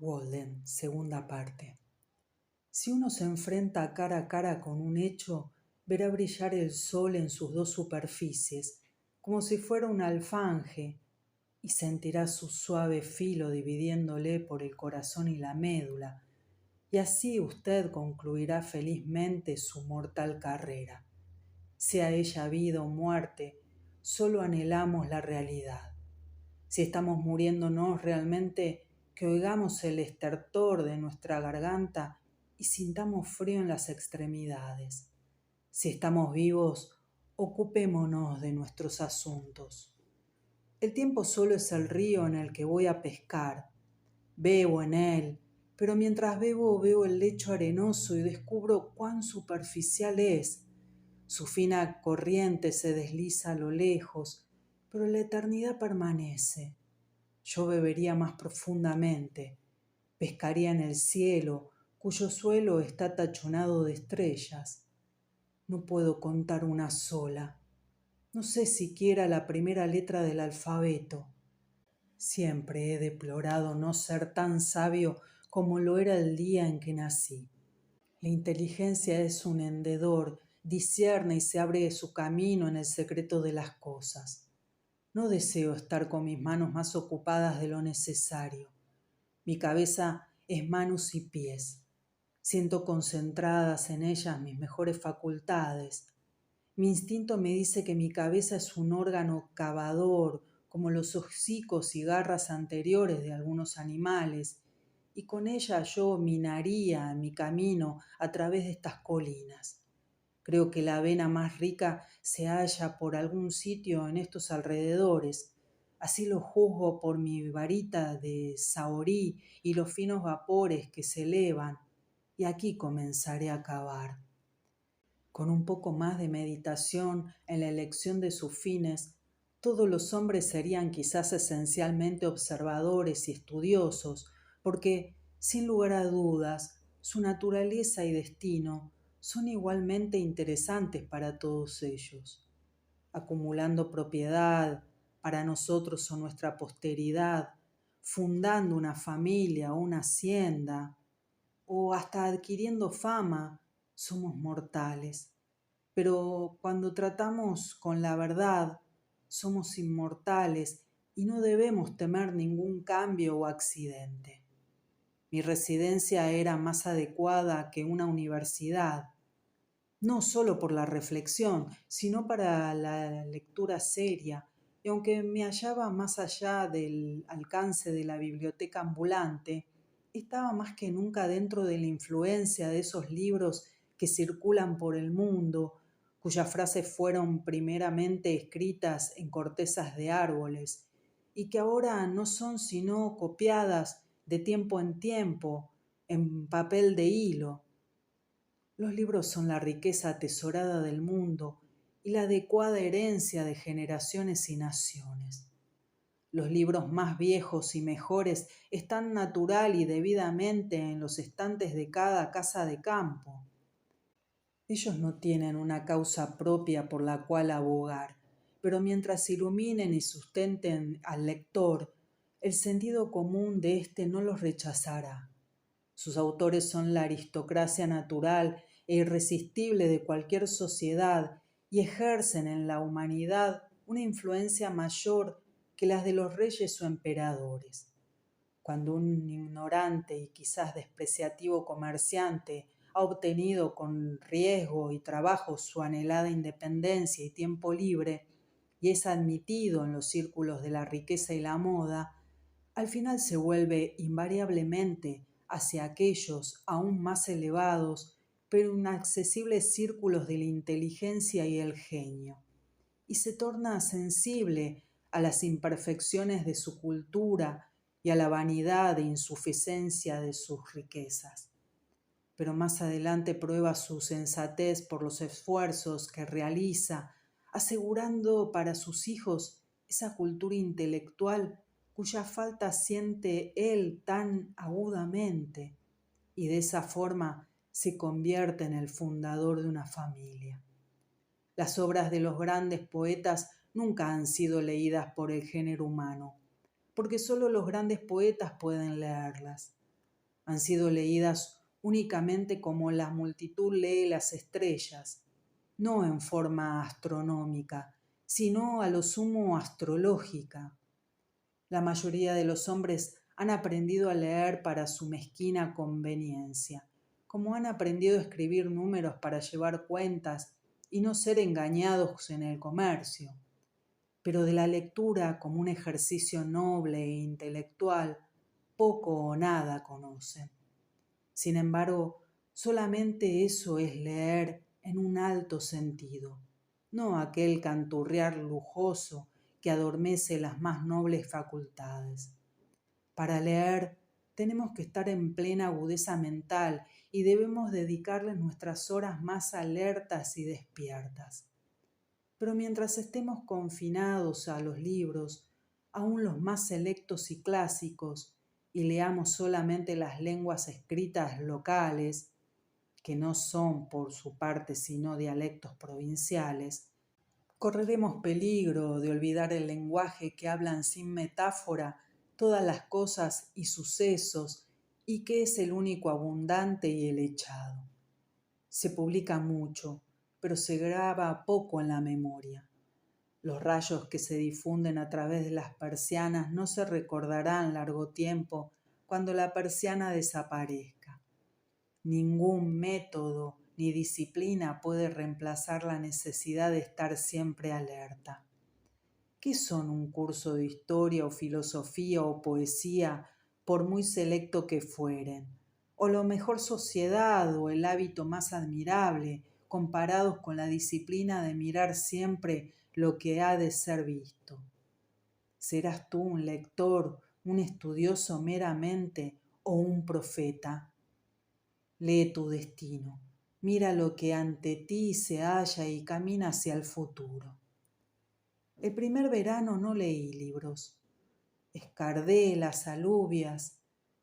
Walden, segunda parte. Si uno se enfrenta cara a cara con un hecho, verá brillar el sol en sus dos superficies, como si fuera un alfanje, y sentirá su suave filo dividiéndole por el corazón y la médula, y así usted concluirá felizmente su mortal carrera. Sea ella vida o muerte, solo anhelamos la realidad. Si estamos muriéndonos realmente, que oigamos el estertor de nuestra garganta y sintamos frío en las extremidades. Si estamos vivos, ocupémonos de nuestros asuntos. El tiempo solo es el río en el que voy a pescar. Bebo en él, pero mientras bebo veo el lecho arenoso y descubro cuán superficial es. Su fina corriente se desliza a lo lejos, pero la eternidad permanece. Yo bebería más profundamente, pescaría en el cielo, cuyo suelo está tachonado de estrellas. No puedo contar una sola. No sé siquiera la primera letra del alfabeto. Siempre he deplorado no ser tan sabio como lo era el día en que nací. La inteligencia es un hendedor, discierne y se abre su camino en el secreto de las cosas. No deseo estar con mis manos más ocupadas de lo necesario. Mi cabeza es manos y pies. Siento concentradas en ellas mis mejores facultades. Mi instinto me dice que mi cabeza es un órgano cavador, como los hocicos y garras anteriores de algunos animales, y con ella yo minaría mi camino a través de estas colinas. Creo que la avena más rica se halla por algún sitio en estos alrededores. Así lo juzgo por mi varita de sahorí y los finos vapores que se elevan, y aquí comenzaré a cavar. Con un poco más de meditación en la elección de sus fines, todos los hombres serían quizás esencialmente observadores y estudiosos, porque, sin lugar a dudas, su naturaleza y destino son igualmente interesantes para todos ellos. Acumulando propiedad para nosotros o nuestra posteridad, fundando una familia o una hacienda, o hasta adquiriendo fama, somos mortales. Pero cuando tratamos con la verdad, somos inmortales y no debemos temer ningún cambio o accidente. Mi residencia era más adecuada que una universidad, no solo por la reflexión, sino para la lectura seria, y aunque me hallaba más allá del alcance de la biblioteca ambulante, estaba más que nunca dentro de la influencia de esos libros que circulan por el mundo, cuyas frases fueron primeramente escritas en cortezas de árboles, y que ahora no son sino copiadas de tiempo en tiempo en papel de hilo. Los libros son la riqueza atesorada del mundo y la adecuada herencia de generaciones y naciones. Los libros más viejos y mejores están natural y debidamente en los estantes de cada casa de campo. Ellos no tienen una causa propia por la cual abogar, pero mientras iluminen y sustenten al lector, el sentido común de éste no los rechazará. Sus autores son la aristocracia natural e irresistible de cualquier sociedad y ejercen en la humanidad una influencia mayor que las de los reyes o emperadores. Cuando un ignorante y quizás despreciativo comerciante ha obtenido con riesgo y trabajo su anhelada independencia y tiempo libre, y es admitido en los círculos de la riqueza y la moda, al final se vuelve invariablemente hacia aquellos aún más elevados, pero inaccesibles círculos de la inteligencia y el genio, y se torna sensible a las imperfecciones de su cultura y a la vanidad e insuficiencia de sus riquezas. Pero más adelante prueba su sensatez por los esfuerzos que realiza, asegurando para sus hijos esa cultura intelectual cuya falta siente él tan agudamente, y de esa forma se convierte en el fundador de una familia. Las obras de los grandes poetas nunca han sido leídas por el género humano, porque solo los grandes poetas pueden leerlas. Han sido leídas únicamente como la multitud lee las estrellas, no en forma astronómica, sino a lo sumo astrológica. La mayoría de los hombres han aprendido a leer para su mezquina conveniencia, como han aprendido a escribir números para llevar cuentas y no ser engañados en el comercio. Pero de la lectura como un ejercicio noble e intelectual, poco o nada conocen. Sin embargo, solamente eso es leer en un alto sentido, no aquel canturrear lujoso que adormece las más nobles facultades. Para leer tenemos que estar en plena agudeza mental y debemos dedicarles nuestras horas más alertas y despiertas. Pero mientras estemos confinados a los libros, aun los más selectos y clásicos, y leamos solamente las lenguas escritas locales, que no son por su parte sino dialectos provinciales, correremos peligro de olvidar el lenguaje que hablan sin metáfora todas las cosas y sucesos y que es el único abundante y el echado. Se publica mucho, pero se graba poco en la memoria. Los rayos que se difunden a través de las persianas no se recordarán largo tiempo cuando la persiana desaparezca. Ningún método ni disciplina puede reemplazar la necesidad de estar siempre alerta. ¿Qué son un curso de historia o filosofía o poesía, por muy selecto que fueren? O la mejor sociedad o el hábito más admirable, comparados con la disciplina de mirar siempre lo que ha de ser visto. ¿Serás tú un lector, un estudioso meramente o un profeta? Lee tu destino, mira lo que ante ti se halla y camina hacia el futuro. El primer verano no leí libros, escardé las alubias,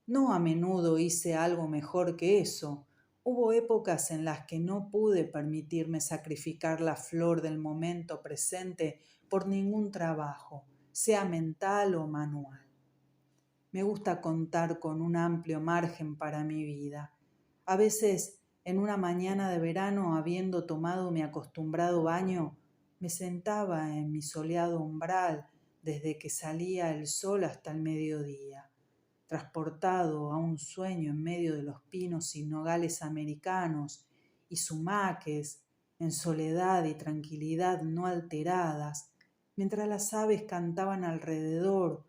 no a menudo hice algo mejor que eso. Hubo épocas en las que no pude permitirme sacrificar la flor del momento presente por ningún trabajo, sea mental o manual. Me gusta contar con un amplio margen para mi vida. A veces, en una mañana de verano, habiendo tomado mi acostumbrado baño, me sentaba en mi soleado umbral desde que salía el sol hasta el mediodía, transportado a un sueño en medio de los pinos y nogales americanos y sumaques, en soledad y tranquilidad no alteradas, mientras las aves cantaban alrededor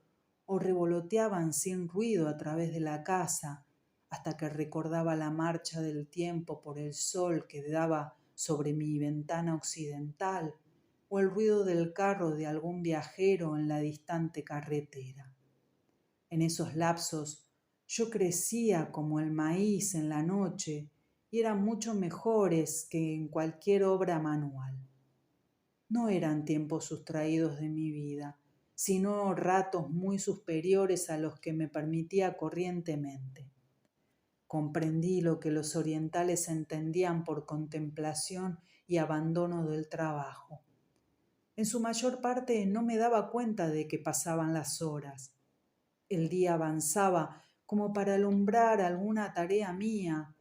o revoloteaban sin ruido a través de la casa, hasta que recordaba la marcha del tiempo por el sol que daba sobre mi ventana occidental o el ruido del carro de algún viajero en la distante carretera. En esos lapsos yo crecía como el maíz en la noche y eran mucho mejores que en cualquier obra manual. No eran tiempos sustraídos de mi vida, sino ratos muy superiores a los que me permitía corrientemente. Comprendí lo que los orientales entendían por contemplación y abandono del trabajo. En su mayor parte no me daba cuenta de que pasaban las horas. El día avanzaba como para alumbrar alguna tarea mía.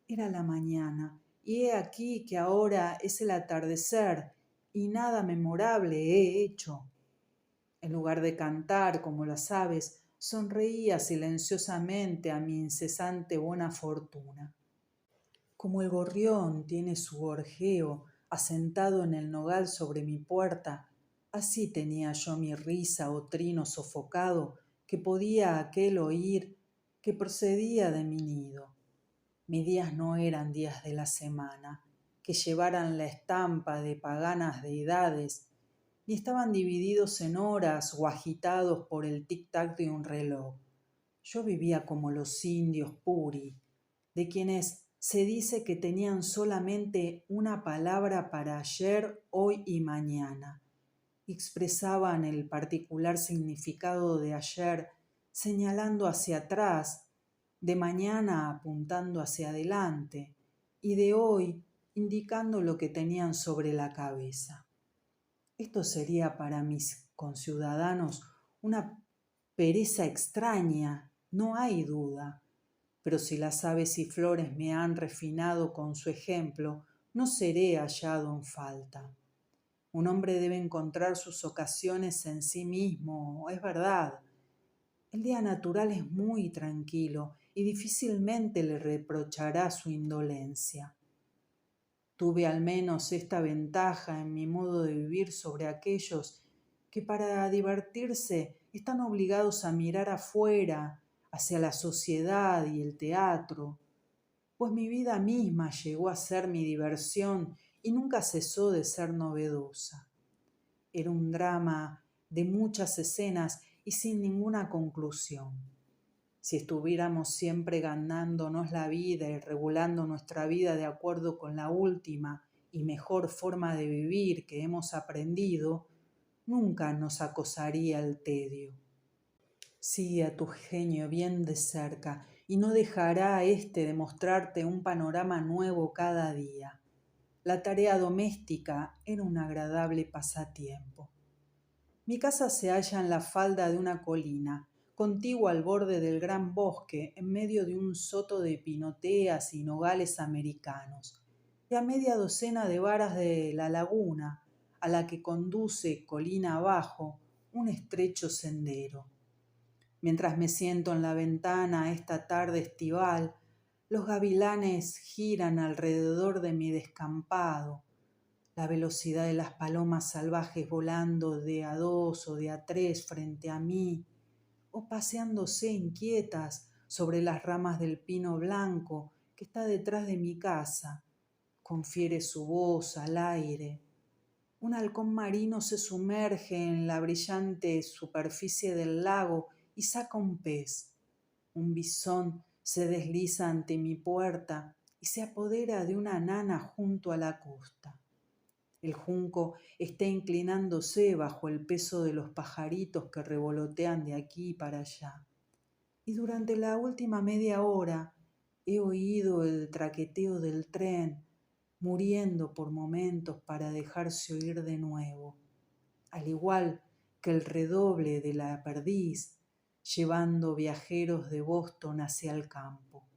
Era la mañana, y he aquí que ahora es el atardecer, y nada memorable he hecho. En lugar de cantar como las aves, sonreía silenciosamente a mi incesante buena fortuna. Como el gorrión tiene su gorjeo asentado en el nogal sobre mi puerta, así tenía yo mi risa o trino sofocado que podía aquel oír que procedía de mi nido. Mis días no eran días de la semana, que llevaran la estampa de paganas deidades, ni estaban divididos en horas o agitados por el tic-tac de un reloj. Yo vivía como los indios puri, de quienes se dice que tenían solamente una palabra para ayer, hoy y mañana. Expresaban el particular significado de ayer señalando hacia atrás, de mañana apuntando hacia adelante y de hoy indicando lo que tenían sobre la cabeza. Esto sería para mis conciudadanos una pereza extraña, no hay duda, pero si las aves y flores me han refinado con su ejemplo, no seré hallado en falta. Un hombre debe encontrar sus ocasiones en sí mismo, es verdad. El día natural es muy tranquilo y difícilmente le reprochará su indolencia. Tuve al menos esta ventaja en mi modo de vivir sobre aquellos que para divertirse están obligados a mirar afuera, hacia la sociedad y el teatro, pues mi vida misma llegó a ser mi diversión y nunca cesó de ser novedosa. Era un drama de muchas escenas y sin ninguna conclusión. Si estuviéramos siempre ganándonos la vida y regulando nuestra vida de acuerdo con la última y mejor forma de vivir que hemos aprendido, nunca nos acosaría el tedio. Sigue a tu genio bien de cerca y no dejará de mostrarte un panorama nuevo cada día. La tarea doméstica era un agradable pasatiempo. Mi casa se halla en la falda de una colina, contigua al borde del gran bosque, en medio de un soto de pinoteas y nogales americanos, y a media docena de varas de la laguna, a la que conduce, colina abajo, un estrecho sendero. Mientras me siento en la ventana esta tarde estival, los gavilanes giran alrededor de mi descampado. La velocidad de las palomas salvajes volando de a dos o de a tres frente a mí, o paseándose inquietas sobre las ramas del pino blanco que está detrás de mi casa, confiere su voz al aire. Un halcón marino se sumerge en la brillante superficie del lago y saca un pez. Un bisón se desliza ante mi puerta y se apodera de una nana junto a la costa. El junco está inclinándose bajo el peso de los pajaritos que revolotean de aquí para allá. Y durante la última media hora he oído el traqueteo del tren, muriendo por momentos para dejarse oír de nuevo, al igual que el redoble de la perdiz, llevando viajeros de Boston hacia el campo.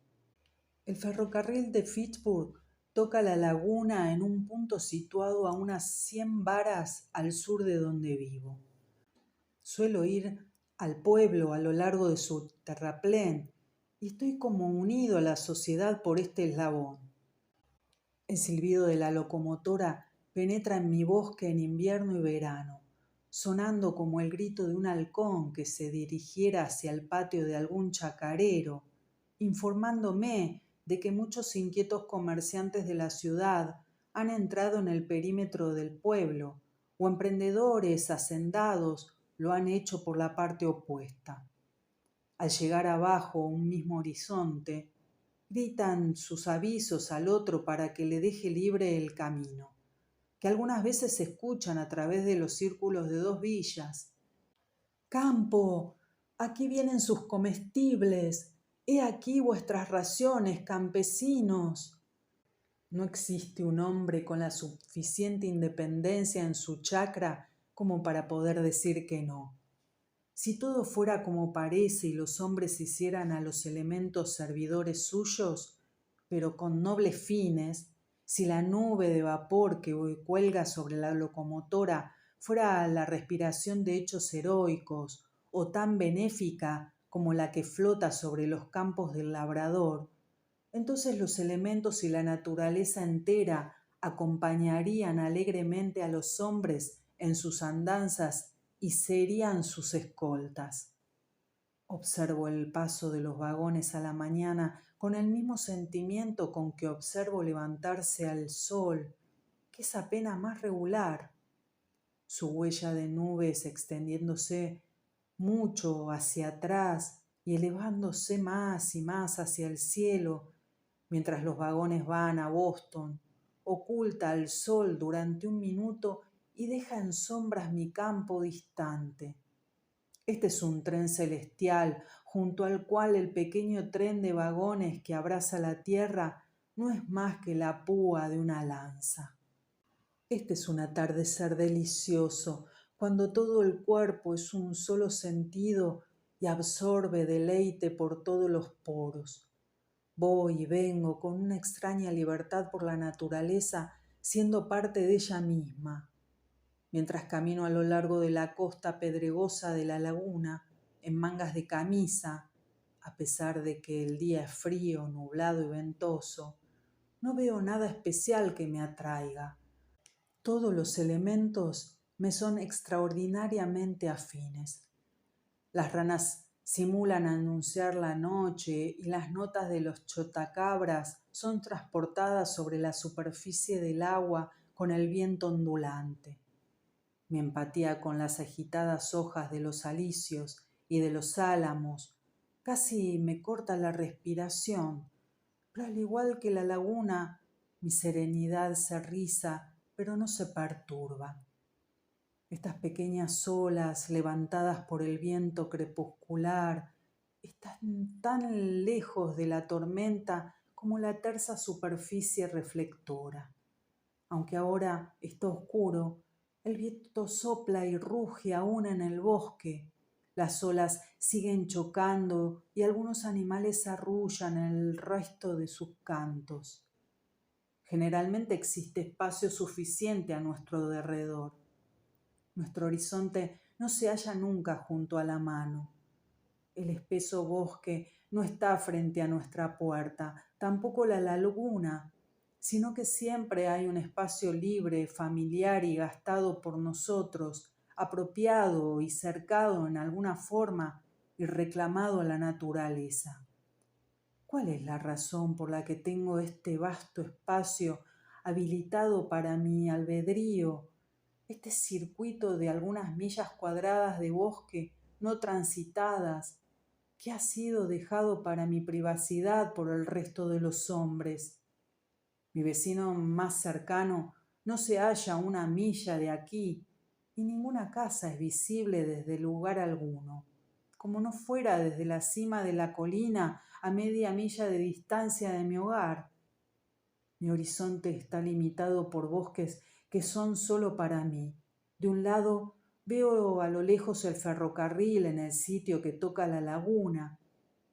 El ferrocarril de Fitchburg toca la laguna en un punto situado a unas 100 varas al sur de donde vivo. Suelo ir al pueblo a lo largo de su terraplén y estoy como unido a la sociedad por este eslabón. El silbido de la locomotora penetra en mi bosque en invierno y verano, sonando como el grito de un halcón que se dirigiera hacia el patio de algún chacarero, informándome de que muchos inquietos comerciantes de la ciudad han entrado en el perímetro del pueblo, o emprendedores hacendados lo han hecho por la parte opuesta. Al llegar abajo un mismo horizonte, gritan sus avisos al otro para que le deje libre el camino, que algunas veces se escuchan a través de los círculos de dos villas. «Campo, aquí vienen sus comestibles, he aquí vuestras raciones, campesinos». No existe un hombre con la suficiente independencia en su chacra como para poder decir que no. Si todo fuera como parece y los hombres hicieran a los elementos servidores suyos, pero con nobles fines, si la nube de vapor que hoy cuelga sobre la locomotora fuera la respiración de hechos heroicos o tan benéfica como la que flota sobre los campos del labrador, entonces los elementos y la naturaleza entera acompañarían alegremente a los hombres en sus andanzas y serían sus escoltas. Observo el paso de los vagones a la mañana con el mismo sentimiento con que observo levantarse al sol, que es apenas más regular. Su huella de nubes extendiéndose mucho hacia atrás y elevándose más y más hacia el cielo, mientras los vagones van a Boston, oculta al sol durante un minuto y deja en sombras mi campo distante. Este es un tren celestial, junto al cual el pequeño tren de vagones que abraza la tierra no es más que la púa de una lanza. Este es un atardecer delicioso, cuando todo el cuerpo es un solo sentido y absorbe deleite por todos los poros. Voy y vengo con una extraña libertad por la naturaleza, siendo parte de ella misma. Mientras camino a lo largo de la costa pedregosa de la laguna, en mangas de camisa, a pesar de que el día es frío, nublado y ventoso, no veo nada especial que me atraiga. Todos los elementos me son extraordinariamente afines. Las ranas simulan anunciar la noche y las notas de los chotacabras son transportadas sobre la superficie del agua con el viento ondulante. Mi empatía con las agitadas hojas de los alisios y de los álamos casi me corta la respiración, pero al igual que la laguna, mi serenidad se riza, pero no se perturba. Estas pequeñas olas levantadas por el viento crepuscular están tan lejos de la tormenta como la tersa superficie reflectora. Aunque ahora está oscuro, el viento sopla y ruge aún en el bosque. Las olas siguen chocando y algunos animales arrullan el resto de sus cantos. Generalmente existe espacio suficiente a nuestro derredor. Nuestro horizonte no se halla nunca junto a la mano. El espeso bosque no está frente a nuestra puerta, tampoco la laguna, sino que siempre hay un espacio libre, familiar y gastado por nosotros, apropiado y cercado en alguna forma y reclamado a la naturaleza. ¿Cuál es la razón por la que tengo este vasto espacio habilitado para mi albedrío, este circuito de algunas millas cuadradas de bosque no transitadas que ha sido dejado para mi privacidad por el resto de los hombres? Mi vecino más cercano no se halla a una milla de aquí y ninguna casa es visible desde lugar alguno, como no fuera desde la cima de la colina a media milla de distancia de mi hogar. Mi horizonte está limitado por bosques que son solo para mí. De un lado veo a lo lejos el ferrocarril en el sitio que toca la laguna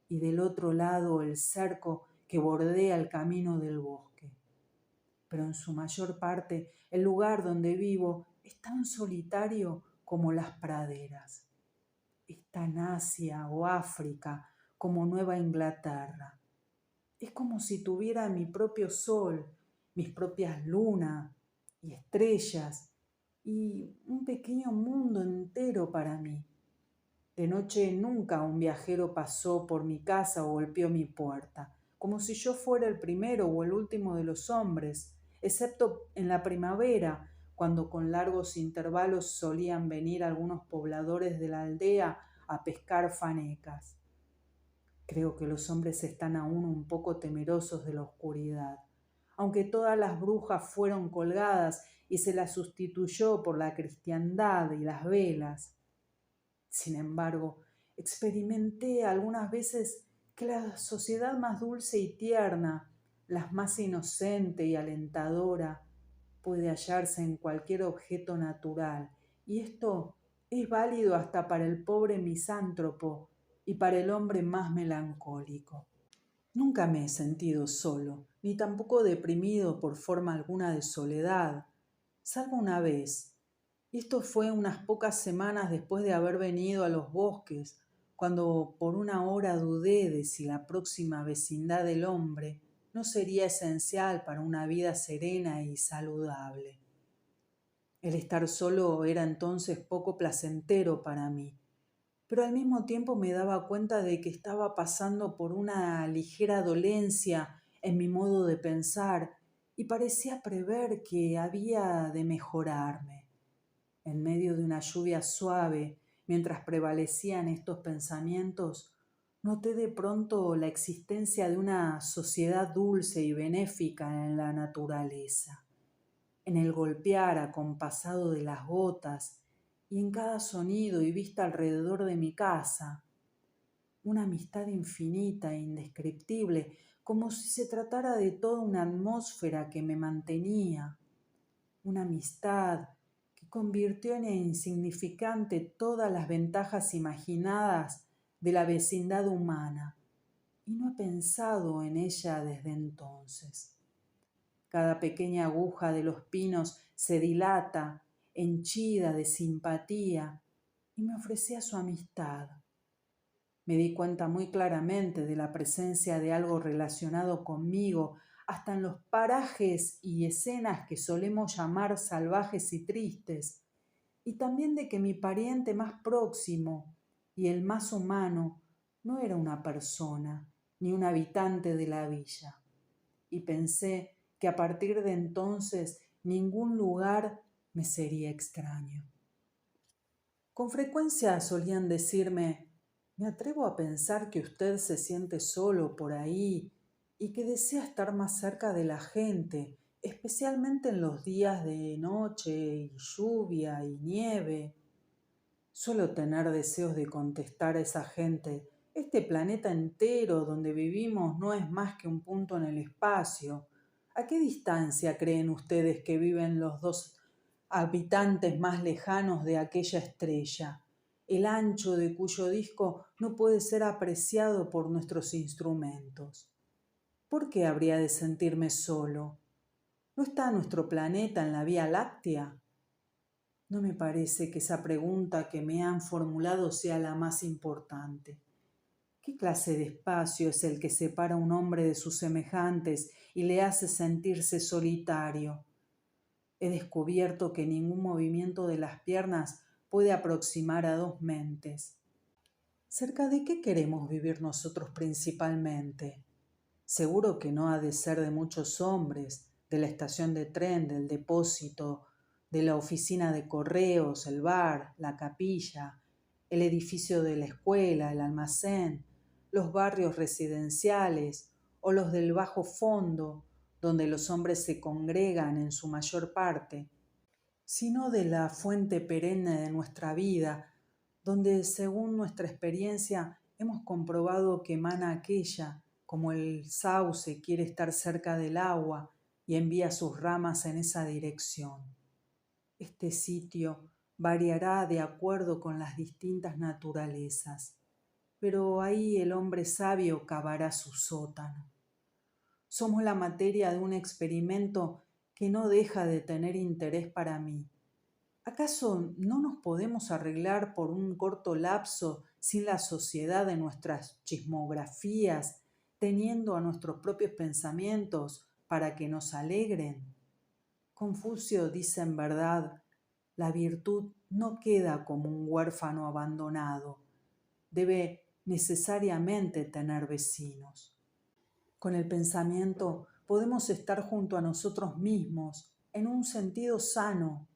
y del otro lado el cerco que bordea el camino del bosque. Pero en su mayor parte el lugar donde vivo es tan solitario como las praderas. Es tan Asia o África como Nueva Inglaterra. Es como si tuviera mi propio sol, mis propias lunas y estrellas y un pequeño mundo entero para mí. De noche nunca un viajero pasó por mi casa o golpeó mi puerta, como si yo fuera el primero o el último de los hombres, excepto en la primavera, cuando con largos intervalos solían venir algunos pobladores de la aldea a pescar fanecas. Creo que los hombres están aún un poco temerosos de la oscuridad. Aunque todas las brujas fueron colgadas y se las sustituyó por la cristiandad y las velas. Sin embargo, experimenté algunas veces que la sociedad más dulce y tierna, la más inocente y alentadora, puede hallarse en cualquier objeto natural, y esto es válido hasta para el pobre misántropo y para el hombre más melancólico. Nunca me he sentido solo, ni tampoco deprimido por forma alguna de soledad, salvo una vez, y esto fue unas pocas semanas después de haber venido a los bosques, cuando por una hora dudé de si la próxima vecindad del hombre no sería esencial para una vida serena y saludable. El estar solo era entonces poco placentero para mí, pero al mismo tiempo me daba cuenta de que estaba pasando por una ligera dolencia en mi modo de pensar y parecía prever que había de mejorarme. En medio de una lluvia suave, mientras prevalecían estos pensamientos, noté de pronto la existencia de una sociedad dulce y benéfica en la naturaleza, en el golpear acompasado de las gotas y en cada sonido y vista alrededor de mi casa. Una amistad infinita e indescriptible, como si se tratara de toda una atmósfera que me mantenía. Una amistad que convirtió en insignificante todas las ventajas imaginadas de la vecindad humana. y no he pensado en ella desde entonces. Cada pequeña aguja de los pinos se dilata, henchida de simpatía, y me ofrecía su amistad. Me di cuenta muy claramente de la presencia de algo relacionado conmigo, hasta en los parajes y escenas que solemos llamar salvajes y tristes, y también de que mi pariente más próximo y el más humano no era una persona, ni un habitante de la villa. Y pensé que a partir de entonces ningún lugar me sería extraño. Con frecuencia solían decirme: me atrevo a pensar que usted se siente solo por ahí y que desea estar más cerca de la gente, especialmente en los días de noche y lluvia y nieve. Suelo tener deseos de contestar a esa gente: este planeta entero donde vivimos no es más que un punto en el espacio. ¿A qué distancia creen ustedes que viven los dos habitantes más lejanos de aquella estrella, el ancho de cuyo disco no puede ser apreciado por nuestros instrumentos? ¿Por qué habría de sentirme solo? ¿No está nuestro planeta en la Vía Láctea? No me parece que esa pregunta que me han formulado sea la más importante. ¿Qué clase de espacio es el que separa a un hombre de sus semejantes y le hace sentirse solitario? He descubierto que ningún movimiento de las piernas puede aproximar a dos mentes. ¿Cerca de qué queremos vivir nosotros principalmente? Seguro que no ha de ser de muchos hombres, de la estación de tren, del depósito, de la oficina de correos, el bar, la capilla, el edificio de la escuela, el almacén, los barrios residenciales o los del bajo fondo, donde los hombres se congregan en su mayor parte, sino de la fuente perenne de nuestra vida, donde según nuestra experiencia hemos comprobado que emana aquella, como el sauce quiere estar cerca del agua y envía sus ramas en esa dirección. Este sitio variará de acuerdo con las distintas naturalezas, pero ahí el hombre sabio cavará su sótano. Somos la materia de un experimento que no deja de tener interés para mí. ¿Acaso no nos podemos arreglar por un corto lapso sin la sociedad de nuestras chismografías, teniendo a nuestros propios pensamientos para que nos alegren? Confucio dice en verdad: la virtud no queda como un huérfano abandonado, debe necesariamente tener vecinos. Con el pensamiento podemos estar junto a nosotros mismos en un sentido sano.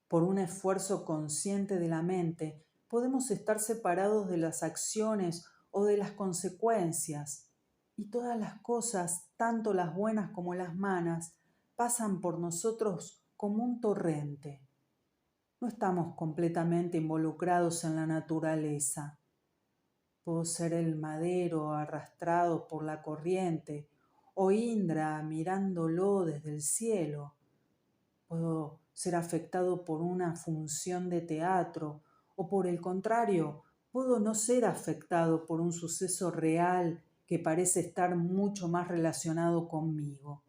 Por un esfuerzo consciente de la mente, podemos estar separados de las acciones o de las consecuencias, y todas las cosas, tanto las buenas como las malas, pasan por nosotros como un torrente. No estamos completamente involucrados en la naturaleza. Puedo ser el madero arrastrado por la corriente, o Indra mirándolo desde el cielo. Puedo ser afectado por una función de teatro, o por el contrario, puedo no ser afectado por un suceso real que parece estar mucho más relacionado conmigo.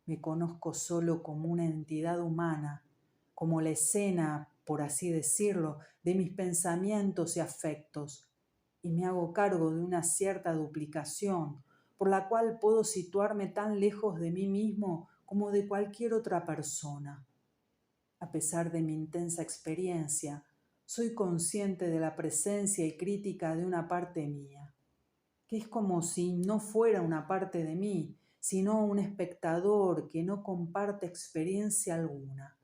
Me conozco solo como una entidad humana, como la escena, por así decirlo, de mis pensamientos y afectos, y me hago cargo de una cierta duplicación, por la cual puedo situarme tan lejos de mí mismo como de cualquier otra persona. A pesar de mi intensa experiencia, soy consciente de la presencia y crítica de una parte mía, que es como si no fuera una parte de mí, sino un espectador que no comparte experiencia alguna,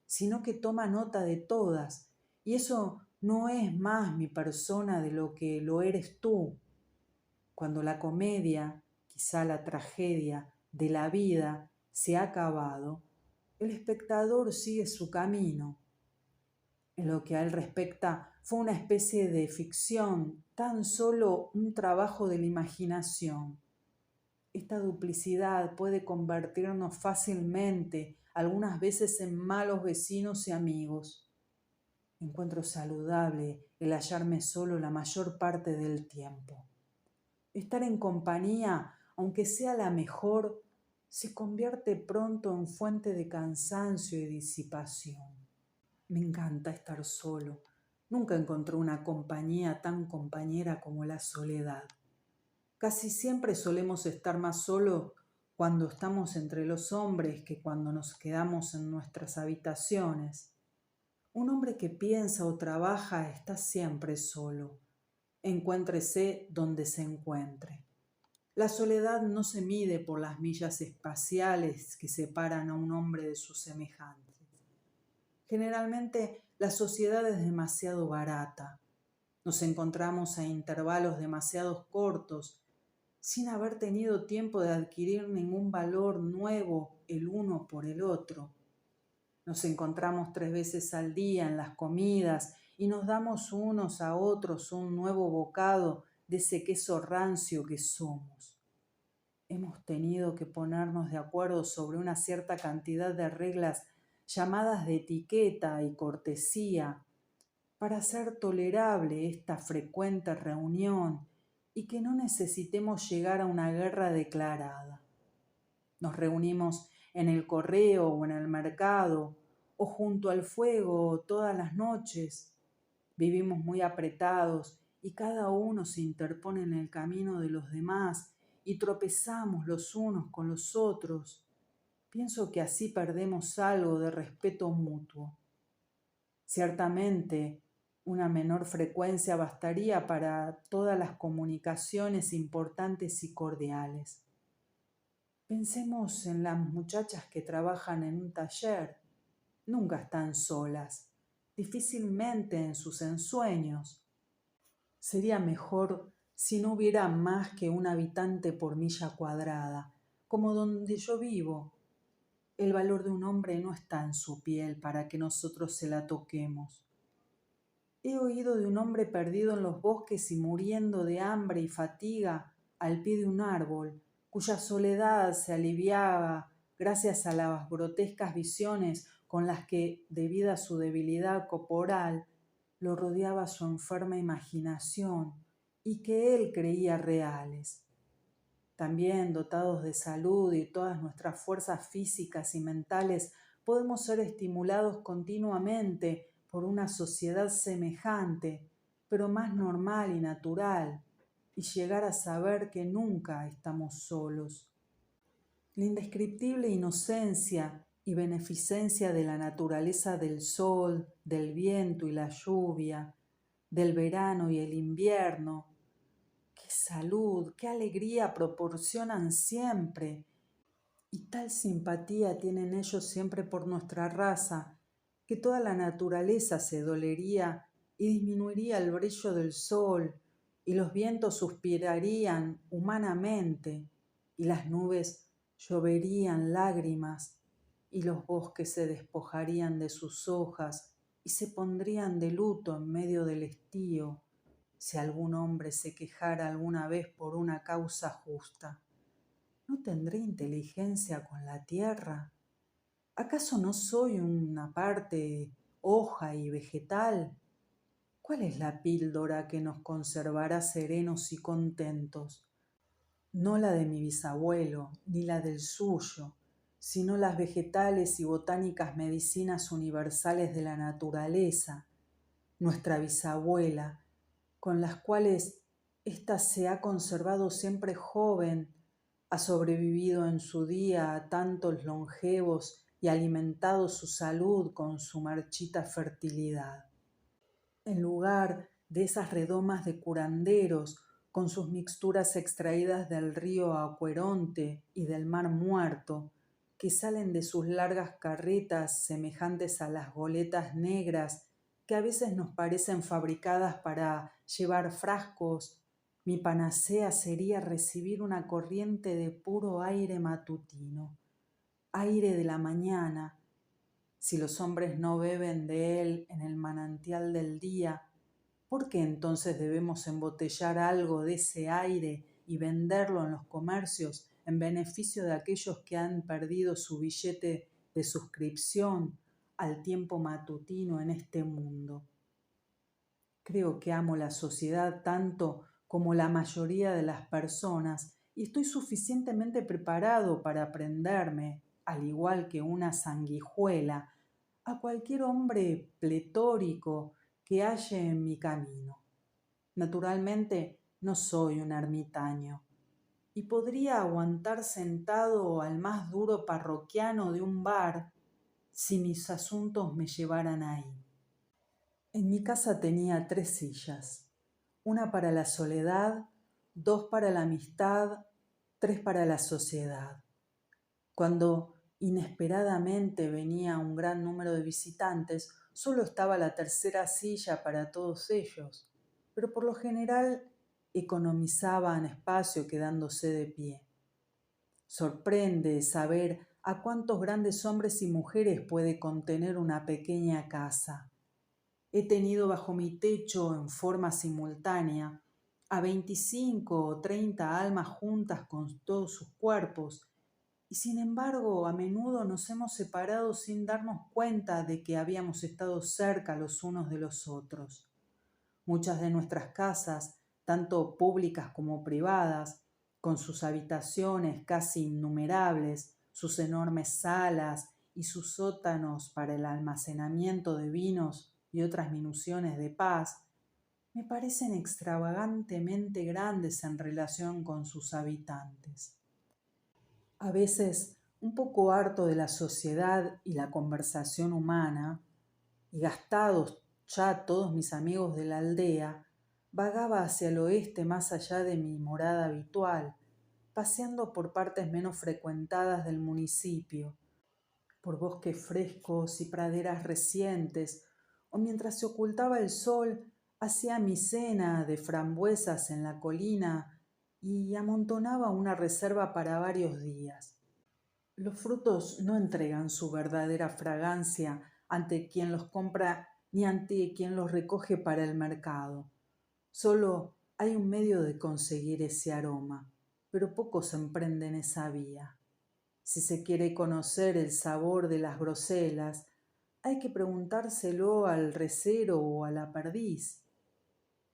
sino que toma nota de todas, y eso no es más mi persona de lo que lo eres tú. Cuando la comedia, quizá la tragedia, de la vida se ha acabado, el espectador sigue su camino. En lo que a él respecta, fue una especie de ficción, tan solo un trabajo de la imaginación. Esta duplicidad puede convertirnos fácilmente, algunas veces, en malos vecinos y amigos. Encuentro saludable el hallarme solo la mayor parte del tiempo. Estar en compañía, aunque sea la mejor, se convierte pronto en fuente de cansancio y disipación. Me encanta estar solo. Nunca encontré una compañía tan compañera como la soledad. Casi siempre solemos estar más solos cuando estamos entre los hombres que cuando nos quedamos en nuestras habitaciones. Un hombre que piensa o trabaja está siempre solo. Encuéntrese donde se encuentre. La soledad no se mide por las millas espaciales que separan a un hombre de sus semejantes. Generalmente la sociedad es demasiado barata. Nos encontramos a intervalos demasiado cortos, sin haber tenido tiempo de adquirir ningún valor nuevo el uno por el otro. Nos encontramos 3 veces al día en las comidas y nos damos unos a otros un nuevo bocado de ese queso rancio que somos. Hemos tenido que ponernos de acuerdo sobre una cierta cantidad de reglas llamadas de etiqueta y cortesía para hacer tolerable esta frecuente reunión y que no necesitemos llegar a una guerra declarada. Nos reunimos en el correo o en el mercado o junto al fuego todas las noches. Vivimos muy apretados y cada uno se interpone en el camino de los demás y tropezamos los unos con los otros. Pienso que así perdemos algo de respeto mutuo. Ciertamente, una menor frecuencia bastaría para todas las comunicaciones importantes y cordiales. Pensemos en las muchachas que trabajan en un taller. Nunca están solas, difícilmente en sus ensueños. Sería mejor si no hubiera más que un habitante por milla cuadrada, como donde yo vivo. El valor de un hombre no está en su piel para que nosotros se la toquemos. He oído de un hombre perdido en los bosques y muriendo de hambre y fatiga al pie de un árbol, cuya soledad se aliviaba gracias a las grotescas visiones con las que, debido a su debilidad corporal, lo rodeaba su enferma imaginación y que él creía reales. También, dotados de salud y todas nuestras fuerzas físicas y mentales, podemos ser estimulados continuamente por una sociedad semejante, pero más normal y natural, y llegar a saber que nunca estamos solos. La indescriptible inocencia y beneficencia de la naturaleza del sol, del viento y la lluvia, del verano y el invierno, qué salud, qué alegría proporcionan siempre, y tal simpatía tienen ellos siempre por nuestra raza, que toda la naturaleza se dolería y disminuiría el brillo del sol, y los vientos suspirarían humanamente, y las nubes lloverían lágrimas, y los bosques se despojarían de sus hojas y se pondrían de luto en medio del estío, si algún hombre se quejara alguna vez por una causa justa. ¿No tendré inteligencia con la tierra? ¿Acaso no soy una parte hoja y vegetal? ¿Cuál es la píldora que nos conservará serenos y contentos? No la de mi bisabuelo, ni la del suyo, sino las vegetales y botánicas medicinas universales de la naturaleza, nuestra bisabuela, con las cuales ésta se ha conservado siempre joven, ha sobrevivido en su día a tantos longevos y alimentado su salud con su marchita fertilidad. En lugar de esas redomas de curanderos con sus mixturas extraídas del río Aqueronte y del mar Muerto, que salen de sus largas carretas semejantes a las goletas negras que a veces nos parecen fabricadas para llevar frascos, mi panacea sería recibir una corriente de puro aire matutino, aire de la mañana. Si los hombres no beben de él en el manantial del día, ¿por qué entonces debemos embotellar algo de ese aire y venderlo en los comercios en beneficio de aquellos que han perdido su billete de suscripción al tiempo matutino en este mundo? Creo que amo la sociedad tanto como la mayoría de las personas, y estoy suficientemente preparado para aprenderme, al igual que una sanguijuela, a cualquier hombre pletórico que halle en mi camino. Naturalmente, no soy un ermitaño, y podría aguantar sentado al más duro parroquiano de un bar si mis asuntos me llevaran ahí. En mi casa tenía 3 sillas, una para la soledad, 2 para la amistad, 3 para la sociedad. Cuando inesperadamente venía un gran número de visitantes, solo estaba la tercera silla para todos ellos, pero por lo general economizaban espacio quedándose de pie. Sorprende saber a cuántos grandes hombres y mujeres puede contener una pequeña casa. He tenido bajo mi techo en forma simultánea a 25 o 30 almas juntas con todos sus cuerpos, y sin embargo a menudo nos hemos separado sin darnos cuenta de que habíamos estado cerca los unos de los otros. Muchas de nuestras casas, tanto públicas como privadas, con sus habitaciones casi innumerables, sus enormes salas y sus sótanos para el almacenamiento de vinos y otras minuciones de paz, me parecen extravagantemente grandes en relación con sus habitantes. A veces, un poco harto de la sociedad y la conversación humana, y gastados ya todos mis amigos de la aldea, vagaba hacia el oeste más allá de mi morada habitual, paseando por partes menos frecuentadas del municipio, por bosques frescos y praderas recientes, o mientras se ocultaba el sol, hacía mi cena de frambuesas en la colina y amontonaba una reserva para varios días. Los frutos no entregan su verdadera fragancia ante quien los compra ni ante quien los recoge para el mercado. Solo hay un medio de conseguir ese aroma, pero pocos emprenden esa vía. Si se quiere conocer el sabor de las groselas, hay que preguntárselo al recero o a la perdiz.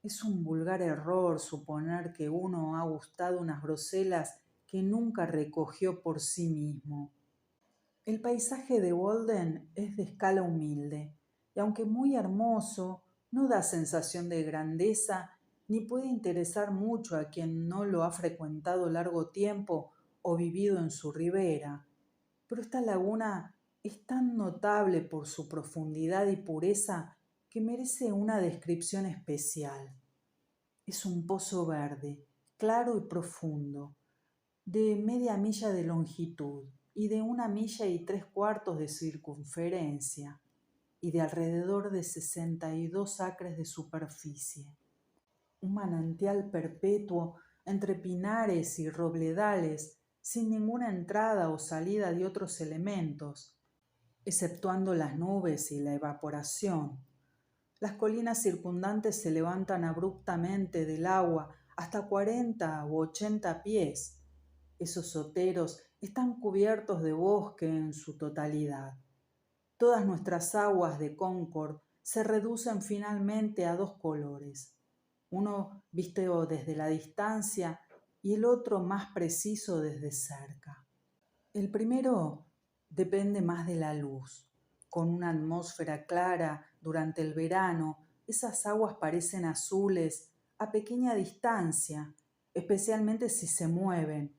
Es un vulgar error suponer que uno ha gustado unas groselas que nunca recogió por sí mismo. El paisaje de Walden es de escala humilde, y aunque muy hermoso, no da sensación de grandeza ni puede interesar mucho a quien no lo ha frecuentado largo tiempo o vivido en su ribera. Pero esta laguna es tan notable por su profundidad y pureza que merece una descripción especial. Es un pozo verde, claro y profundo, de media milla de longitud y de 1,3 millas de circunferencia, y de alrededor de 62 acres de superficie. Un manantial perpetuo entre pinares y robledales, sin ninguna entrada o salida de otros elementos, exceptuando las nubes y la evaporación. Las colinas circundantes se levantan abruptamente del agua hasta 40 u 80 pies. Esos oteros están cubiertos de bosque en su totalidad. Todas nuestras aguas de Concord se reducen finalmente a 2 colores, uno visto desde la distancia y el otro más preciso desde cerca. El primero depende más de la luz. Con una atmósfera clara durante el verano, esas aguas parecen azules a pequeña distancia, especialmente si se mueven,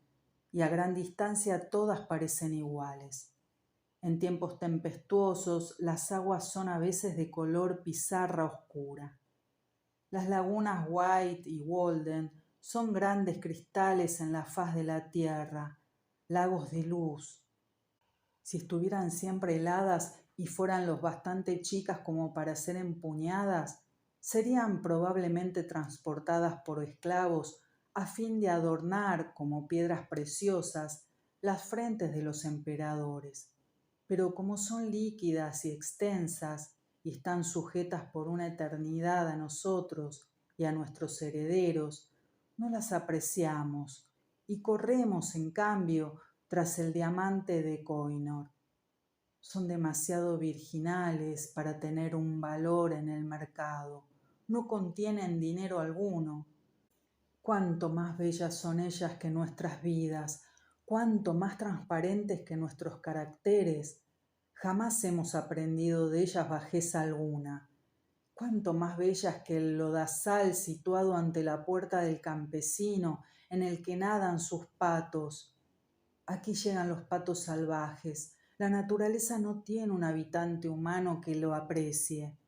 y a gran distancia todas parecen iguales. En tiempos tempestuosos, las aguas son a veces de color pizarra oscura. Las lagunas White y Walden son grandes cristales en la faz de la tierra, lagos de luz. Si estuvieran siempre heladas y fueran lo bastante chicas como para ser empuñadas, serían probablemente transportadas por esclavos a fin de adornar como piedras preciosas las frentes de los emperadores. Pero como son líquidas y extensas y están sujetas por una eternidad a nosotros y a nuestros herederos, no las apreciamos y corremos, en cambio, tras el diamante de Koh-i-Noor. Son demasiado virginales para tener un valor en el mercado, no contienen dinero alguno. Cuánto más bellas son ellas que nuestras vidas, cuánto más transparentes que nuestros caracteres. Jamás hemos aprendido de ellas bajeza alguna. Cuánto más bellas que el lodazal situado ante la puerta del campesino en el que nadan sus patos. Aquí llegan los patos salvajes. La naturaleza no tiene un habitante humano que lo aprecie.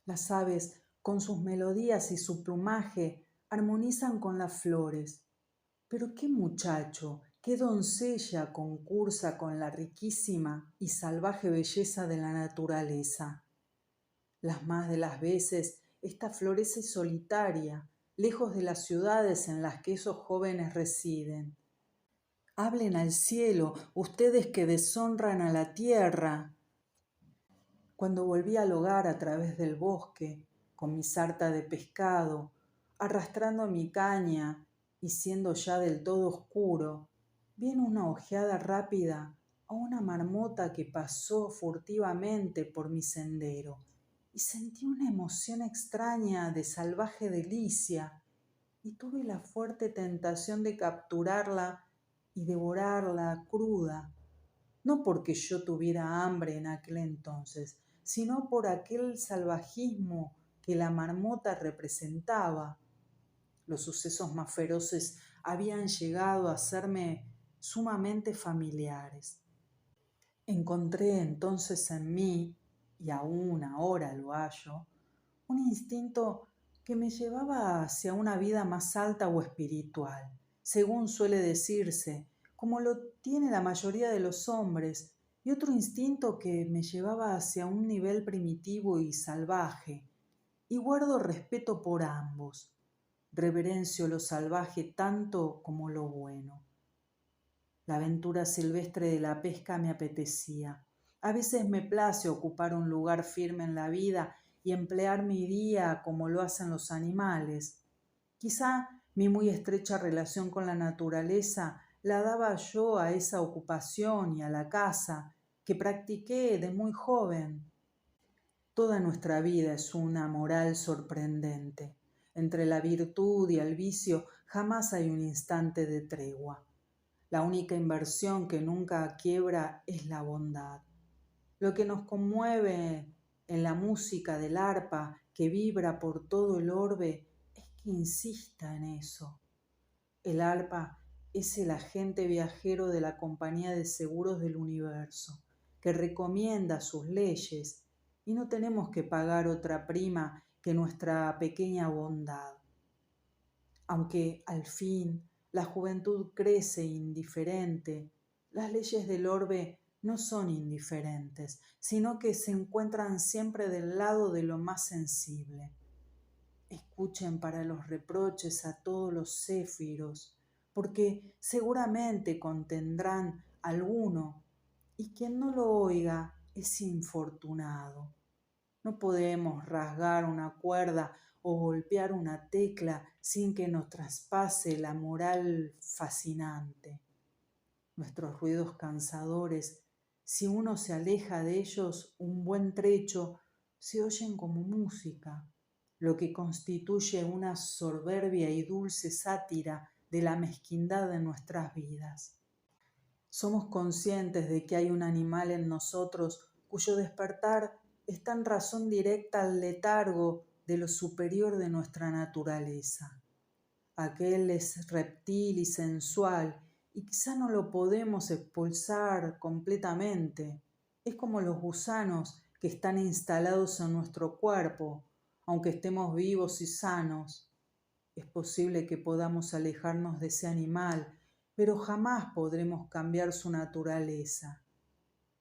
Las aves, con sus melodías y su plumaje, armonizan con las flores. Pero qué muchacho, qué doncella concursa con la riquísima y salvaje belleza de la naturaleza. Las más de las veces, esta florece solitaria, lejos de las ciudades en las que esos jóvenes residen. Hablen al cielo, ustedes que deshonran a la tierra. Cuando volví al hogar a través del bosque, con mi sarta de pescado, arrastrando mi caña y siendo ya del todo oscuro, vi en una ojeada rápida a una marmota que pasó furtivamente por mi sendero y sentí una emoción extraña de salvaje delicia y tuve la fuerte tentación de capturarla y devorarla cruda, no porque yo tuviera hambre en aquel entonces, sino por aquel salvajismo que la marmota representaba. Los sucesos más feroces habían llegado a serme sumamente familiares. Encontré entonces en mí, y aún ahora lo hallo, un instinto que me llevaba hacia una vida más alta o espiritual, según suele decirse, como lo tiene la mayoría de los hombres, y otro instinto que me llevaba hacia un nivel primitivo y salvaje, y guardo respeto por ambos. Reverencio lo salvaje tanto como lo bueno. La aventura silvestre de la pesca me apetecía. A veces me place ocupar un lugar firme en la vida y emplear mi día como lo hacen los animales. Quizá mi muy estrecha relación con la naturaleza la daba yo a esa ocupación y a la caza que practiqué de muy joven. Toda nuestra vida es una moral sorprendente. Entre la virtud y el vicio jamás hay un instante de tregua. La única inversión que nunca quiebra es la bondad. Lo que nos conmueve en la música del arpa que vibra por todo el orbe es que insista en eso. El arpa es el agente viajero de la compañía de seguros del universo, que recomienda sus leyes y no tenemos que pagar otra prima que nuestra pequeña bondad. Aunque al fin la juventud crece indiferente, las leyes del orbe no son indiferentes, sino que se encuentran siempre del lado de lo más sensible. Escuchen para los reproches a todos los céfiros, porque seguramente contendrán alguno, y quien no lo oiga es infortunado. No podemos rasgar una cuerda o golpear una tecla sin que nos traspase la moral fascinante. Nuestros ruidos cansadores, si uno se aleja de ellos un buen trecho, se oyen como música, lo que constituye una soberbia y dulce sátira de la mezquindad de nuestras vidas. Somos conscientes de que hay un animal en nosotros cuyo despertar está en razón directa al letargo de lo superior de nuestra naturaleza. Aquel es reptil y sensual y quizá no lo podemos expulsar completamente. Es como los gusanos que están instalados en nuestro cuerpo, aunque estemos vivos y sanos. Es posible que podamos alejarnos de ese animal, pero jamás podremos cambiar su naturaleza.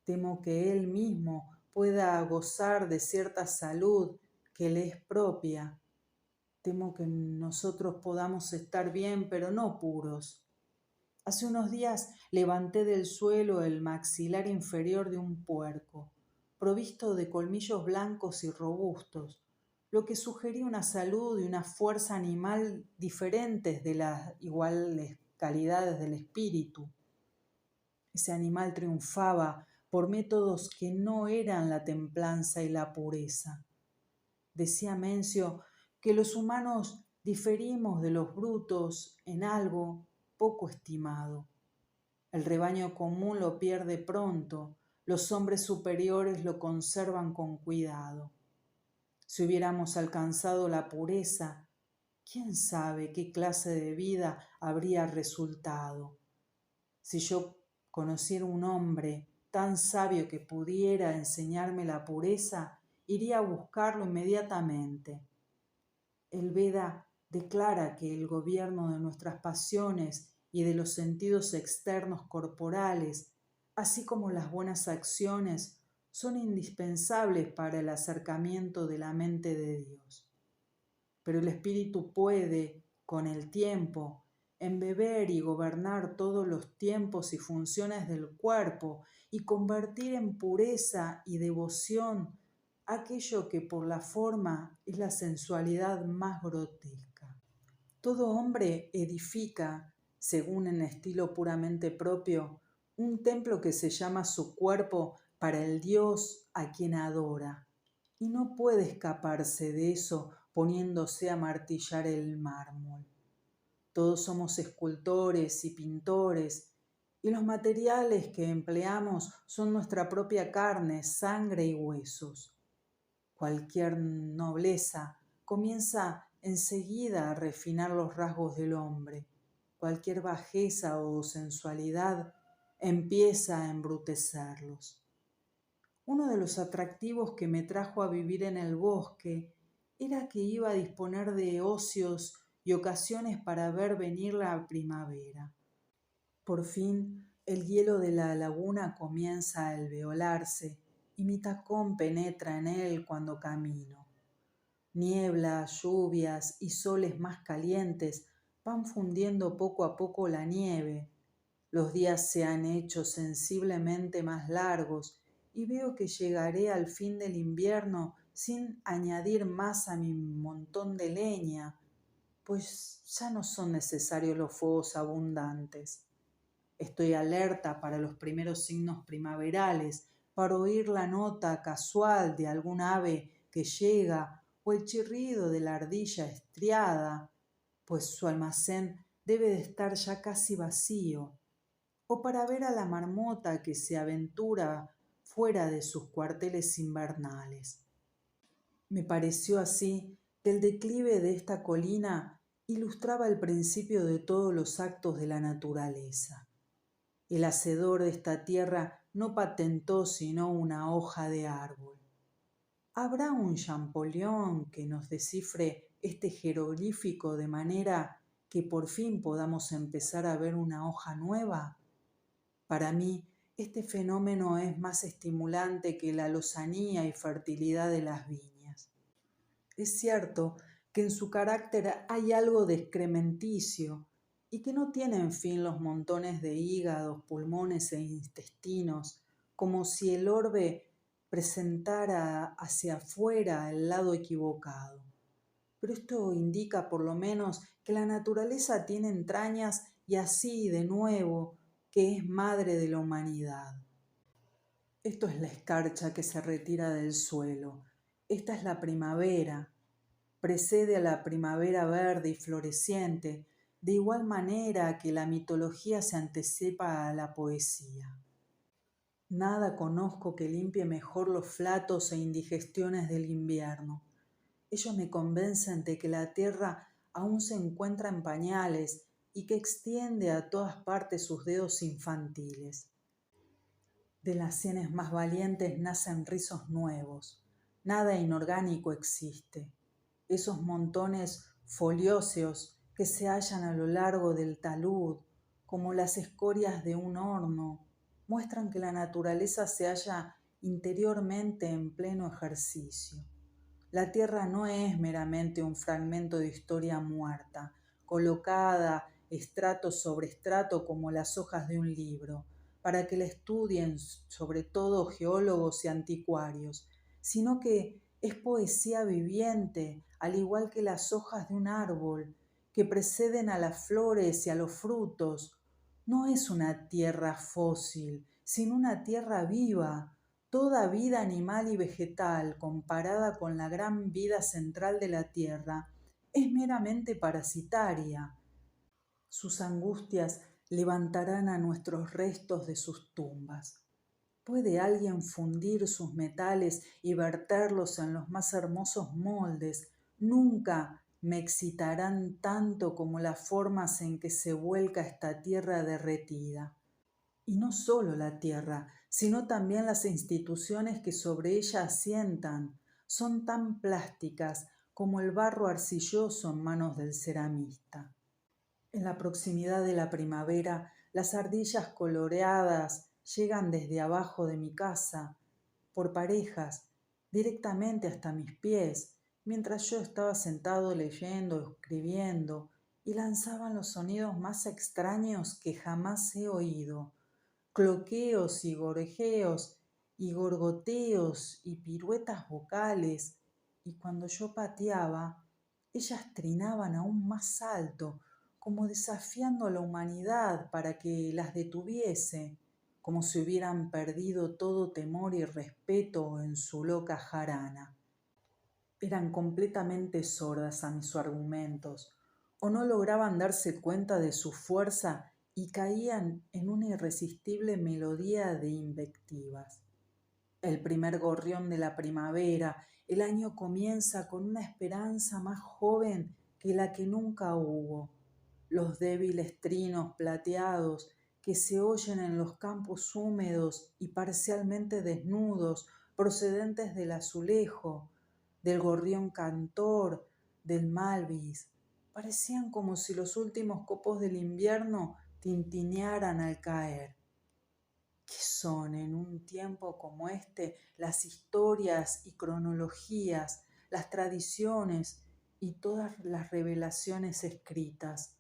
Temo que él mismo pueda gozar de cierta salud que le es propia. Temo que nosotros podamos estar bien, pero no puros. Hace unos días levanté del suelo el maxilar inferior de un puerco, provisto de colmillos blancos y robustos, lo que sugería una salud y una fuerza animal diferentes de las iguales calidades del espíritu. Ese animal triunfaba por métodos que no eran la templanza y la pureza. Decía Mencio que los humanos diferimos de los brutos en algo poco estimado. El rebaño común lo pierde pronto, los hombres superiores lo conservan con cuidado. Si hubiéramos alcanzado la pureza, ¿quién sabe qué clase de vida habría resultado? Si yo conociera un hombre tan sabio que pudiera enseñarme la pureza, iría a buscarlo inmediatamente. El Veda declara que el gobierno de nuestras pasiones y de los sentidos externos corporales, así como las buenas acciones, son indispensables para el acercamiento de la mente de Dios. Pero el espíritu puede, con el tiempo, embeber y gobernar todos los tiempos y funciones del cuerpo y convertir en pureza y devoción aquello que por la forma es la sensualidad más grotesca. Todo hombre edifica, según en estilo puramente propio, un templo que se llama su cuerpo para el Dios a quien adora, y no puede escaparse de eso poniéndose a martillar el mármol. Todos somos escultores y pintores, y los materiales que empleamos son nuestra propia carne, sangre y huesos. Cualquier nobleza comienza enseguida a refinar los rasgos del hombre. Cualquier bajeza o sensualidad empieza a embrutecerlos. Uno de los atractivos que me trajo a vivir en el bosque era que iba a disponer de ocios y ocasiones para ver venir la primavera. Por fin, el hielo de la laguna comienza a alveolarse y mi tacón penetra en él cuando camino. Nieblas, lluvias y soles más calientes van fundiendo poco a poco la nieve. Los días se han hecho sensiblemente más largos y veo que llegaré al fin del invierno sin añadir más a mi montón de leña, pues ya no son necesarios los fuegos abundantes. Estoy alerta para los primeros signos primaverales, para oír la nota casual de algún ave que llega o el chirrido de la ardilla estriada, pues su almacén debe de estar ya casi vacío, o para ver a la marmota que se aventura fuera de sus cuarteles invernales. Me pareció así que el declive de esta colina ilustraba el principio de todos los actos de la naturaleza. El hacedor de esta tierra no patentó sino una hoja de árbol. ¿Habrá un Champollion que nos descifre este jeroglífico de manera que por fin podamos empezar a ver una hoja nueva? Para mí, este fenómeno es más estimulante que la lozanía y fertilidad de las viñas. Es cierto que en su carácter hay algo de excrementicio y que no tienen fin los montones de hígados, pulmones e intestinos, como si el orbe presentara hacia afuera el lado equivocado. Pero esto indica por lo menos que la naturaleza tiene entrañas y así, de nuevo, que es madre de la humanidad. Esto es la escarcha que se retira del suelo. Esta es la primavera. Precede a la primavera verde y floreciente, de igual manera que la mitología se antecepa a la poesía. Nada conozco que limpie mejor los flatos e indigestiones del invierno. Ellos me convencen de que la tierra aún se encuentra en pañales y que extiende a todas partes sus dedos infantiles. De las sienes más valientes nacen rizos nuevos. Nada inorgánico existe. Esos montones folióseos que se hallan a lo largo del talud, como las escorias de un horno, muestran que la naturaleza se halla interiormente en pleno ejercicio. La tierra no es meramente un fragmento de historia muerta, colocada estrato sobre estrato como las hojas de un libro, para que la estudien sobre todo geólogos y anticuarios, sino que es poesía viviente, al igual que las hojas de un árbol, que preceden a las flores y a los frutos. No es una tierra fósil, sino una tierra viva. Toda vida animal y vegetal, comparada con la gran vida central de la tierra, es meramente parasitaria. Sus angustias levantarán a nuestros restos de sus tumbas. ¿Puede alguien fundir sus metales y verterlos en los más hermosos moldes? Nunca me excitarán tanto como las formas en que se vuelca esta tierra derretida. Y no solo la tierra, sino también las instituciones que sobre ella asientan, son tan plásticas como el barro arcilloso en manos del ceramista. En la proximidad de la primavera, las ardillas coloreadas llegan desde abajo de mi casa, por parejas, directamente hasta mis pies, mientras yo estaba sentado leyendo o escribiendo, y lanzaban los sonidos más extraños que jamás he oído, cloqueos y gorjeos y gorgoteos y piruetas vocales, y cuando yo pateaba, ellas trinaban aún más alto, como desafiando a la humanidad para que las detuviese, como si hubieran perdido todo temor y respeto en su loca jarana. Eran completamente sordas a mis argumentos, o no lograban darse cuenta de su fuerza y caían en una irresistible melodía de invectivas. El primer gorrión de la primavera, el año comienza con una esperanza más joven que la que nunca hubo. Los débiles trinos plateados que se oyen en los campos húmedos y parcialmente desnudos, procedentes del azulejo, del gorrión cantor, del malvis, parecían como si los últimos copos del invierno tintinearan al caer. ¿Qué son en un tiempo como este las historias y cronologías, las tradiciones y todas las revelaciones escritas?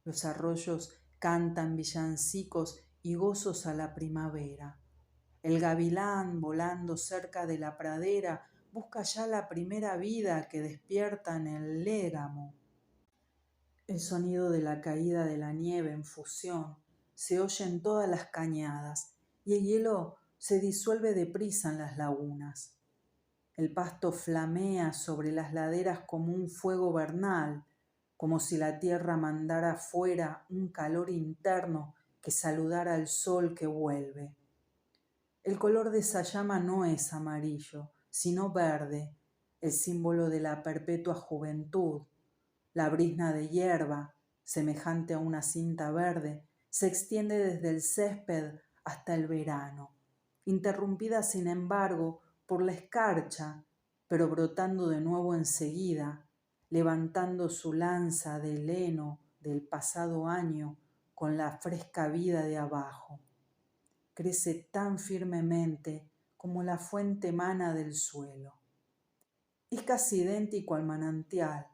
Los arroyos cantan villancicos y gozos a la primavera. El gavilán, volando cerca de la pradera, busca ya la primera vida que despierta en el légamo. El sonido de la caída de la nieve en fusión se oye en todas las cañadas y el hielo se disuelve deprisa en las lagunas. El pasto flamea sobre las laderas como un fuego vernal, como si la tierra mandara fuera un calor interno que saludara al sol que vuelve. El color de esa llama no es amarillo, sino verde, el símbolo de la perpetua juventud. La brizna de hierba, semejante a una cinta verde, se extiende desde el césped hasta el verano, interrumpida sin embargo por la escarcha, pero brotando de nuevo enseguida, levantando su lanza de heno del pasado año con la fresca vida de abajo. Crece tan firmemente como la fuente mana del suelo. Es casi idéntico al manantial,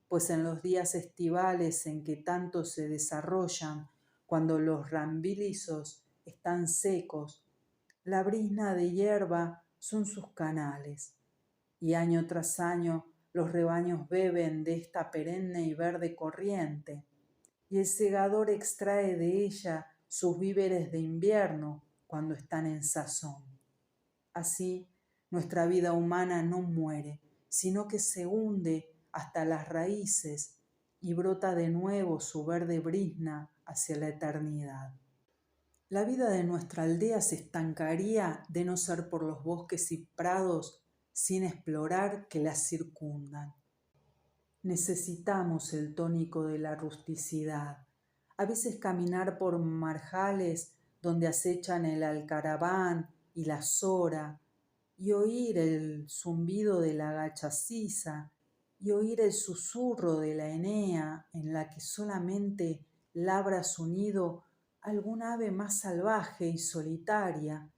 pues en los días estivales en que tanto se desarrollan, cuando los ramblizos están secos, la brizna de hierba son sus canales, y año tras año los rebaños beben de esta perenne y verde corriente, y el segador extrae de ella sus víveres de invierno cuando están en sazón. Así, nuestra vida humana no muere, sino que se hunde hasta las raíces y brota de nuevo su verde brizna hacia la eternidad. La vida de nuestra aldea se estancaría de no ser por los bosques y prados sin explorar que las circundan. Necesitamos el tónico de la rusticidad. A veces caminar por marjales donde acechan el alcaraván y la sora, y oír el zumbido de la gachacisa, y oír el susurro de la enea en la que solamente labra su nido algún ave más salvaje y solitaria,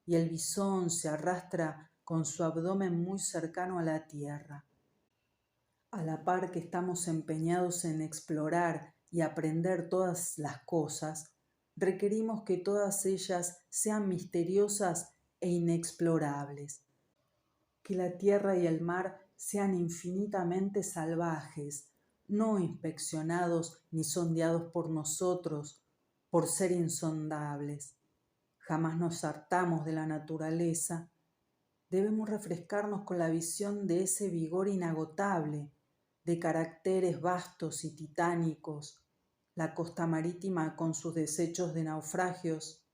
y el bisón se arrastra con su abdomen muy cercano a la tierra. A la par que estamos empeñados en explorar y aprender todas las cosas, requerimos que todas ellas sean misteriosas e inexplorables, que la tierra y el mar sean infinitamente salvajes, no inspeccionados ni sondeados por nosotros, por ser insondables. Jamás nos hartamos de la naturaleza. Debemos refrescarnos con la visión de ese vigor inagotable, de caracteres vastos y titánicos, la costa marítima con sus desechos de naufragios,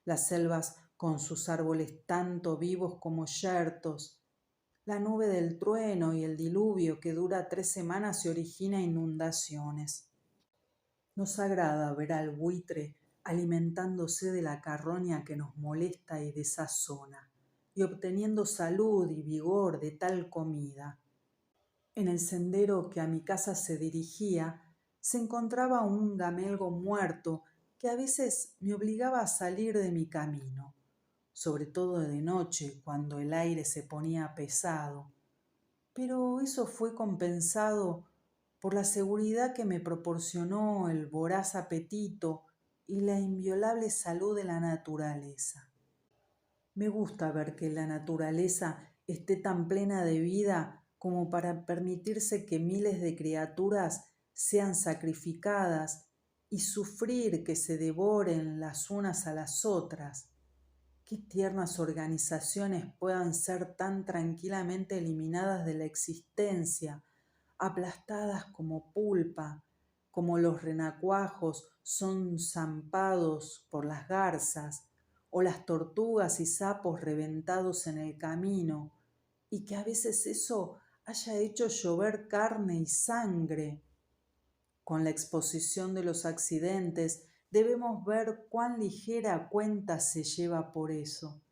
las selvas con sus árboles tanto vivos como yertos, la nube del trueno y el diluvio que dura 3 semanas y origina inundaciones. Nos agrada ver al buitre alimentándose de la carroña que nos molesta y desazona, y obteniendo salud y vigor de tal comida. En el sendero que a mi casa se dirigía, se encontraba un gamelgo muerto que a veces me obligaba a salir de mi camino, sobre todo de noche, cuando el aire se ponía pesado. Pero eso fue compensado por la seguridad que me proporcionó el voraz apetito y la inviolable salud de la naturaleza. Me gusta ver que la naturaleza esté tan plena de vida como para permitirse que miles de criaturas sean sacrificadas y sufrir que se devoren las unas a las otras. Qué tiernas organizaciones puedan ser tan tranquilamente eliminadas de la existencia, aplastadas como pulpa, como los renacuajos son zampados por las garzas, o las tortugas y sapos reventados en el camino, y que a veces eso haya hecho llover carne y sangre. Con la exposición de los accidentes debemos ver cuán ligera cuenta se lleva por eso.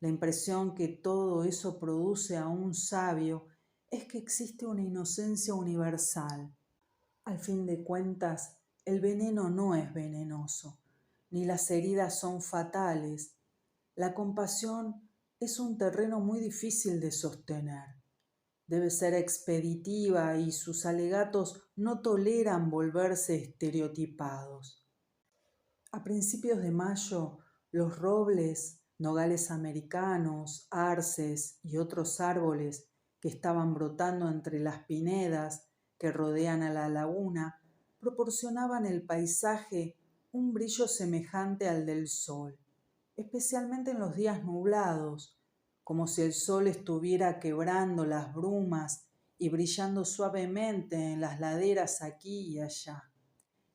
La impresión que todo eso produce a un sabio es que existe una inocencia universal. Al fin de cuentas, el veneno no es venenoso, ni las heridas son fatales. La compasión es un terreno muy difícil de sostener. Debe ser expeditiva y sus alegatos no toleran volverse estereotipados. A principios de mayo, los robles, nogales americanos, arces y otros árboles que estaban brotando entre las pinedas que rodean a la laguna proporcionaban al paisaje un brillo semejante al del sol, especialmente en los días nublados, como si el sol estuviera quebrando las brumas y brillando suavemente en las laderas aquí y allá.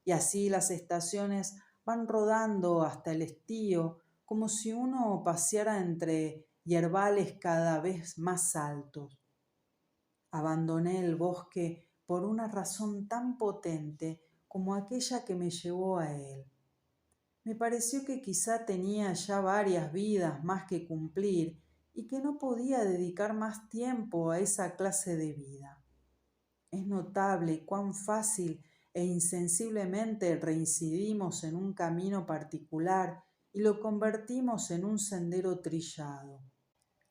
Y así las estaciones van rodando hasta el estío, como si uno paseara entre yerbales cada vez más altos. Abandoné el bosque por una razón tan potente como aquella que me llevó a él. Me pareció que quizá tenía ya varias vidas más que cumplir y que no podía dedicar más tiempo a esa clase de vida. Es notable cuán fácil e insensiblemente reincidimos en un camino particular y lo convertimos en un sendero trillado.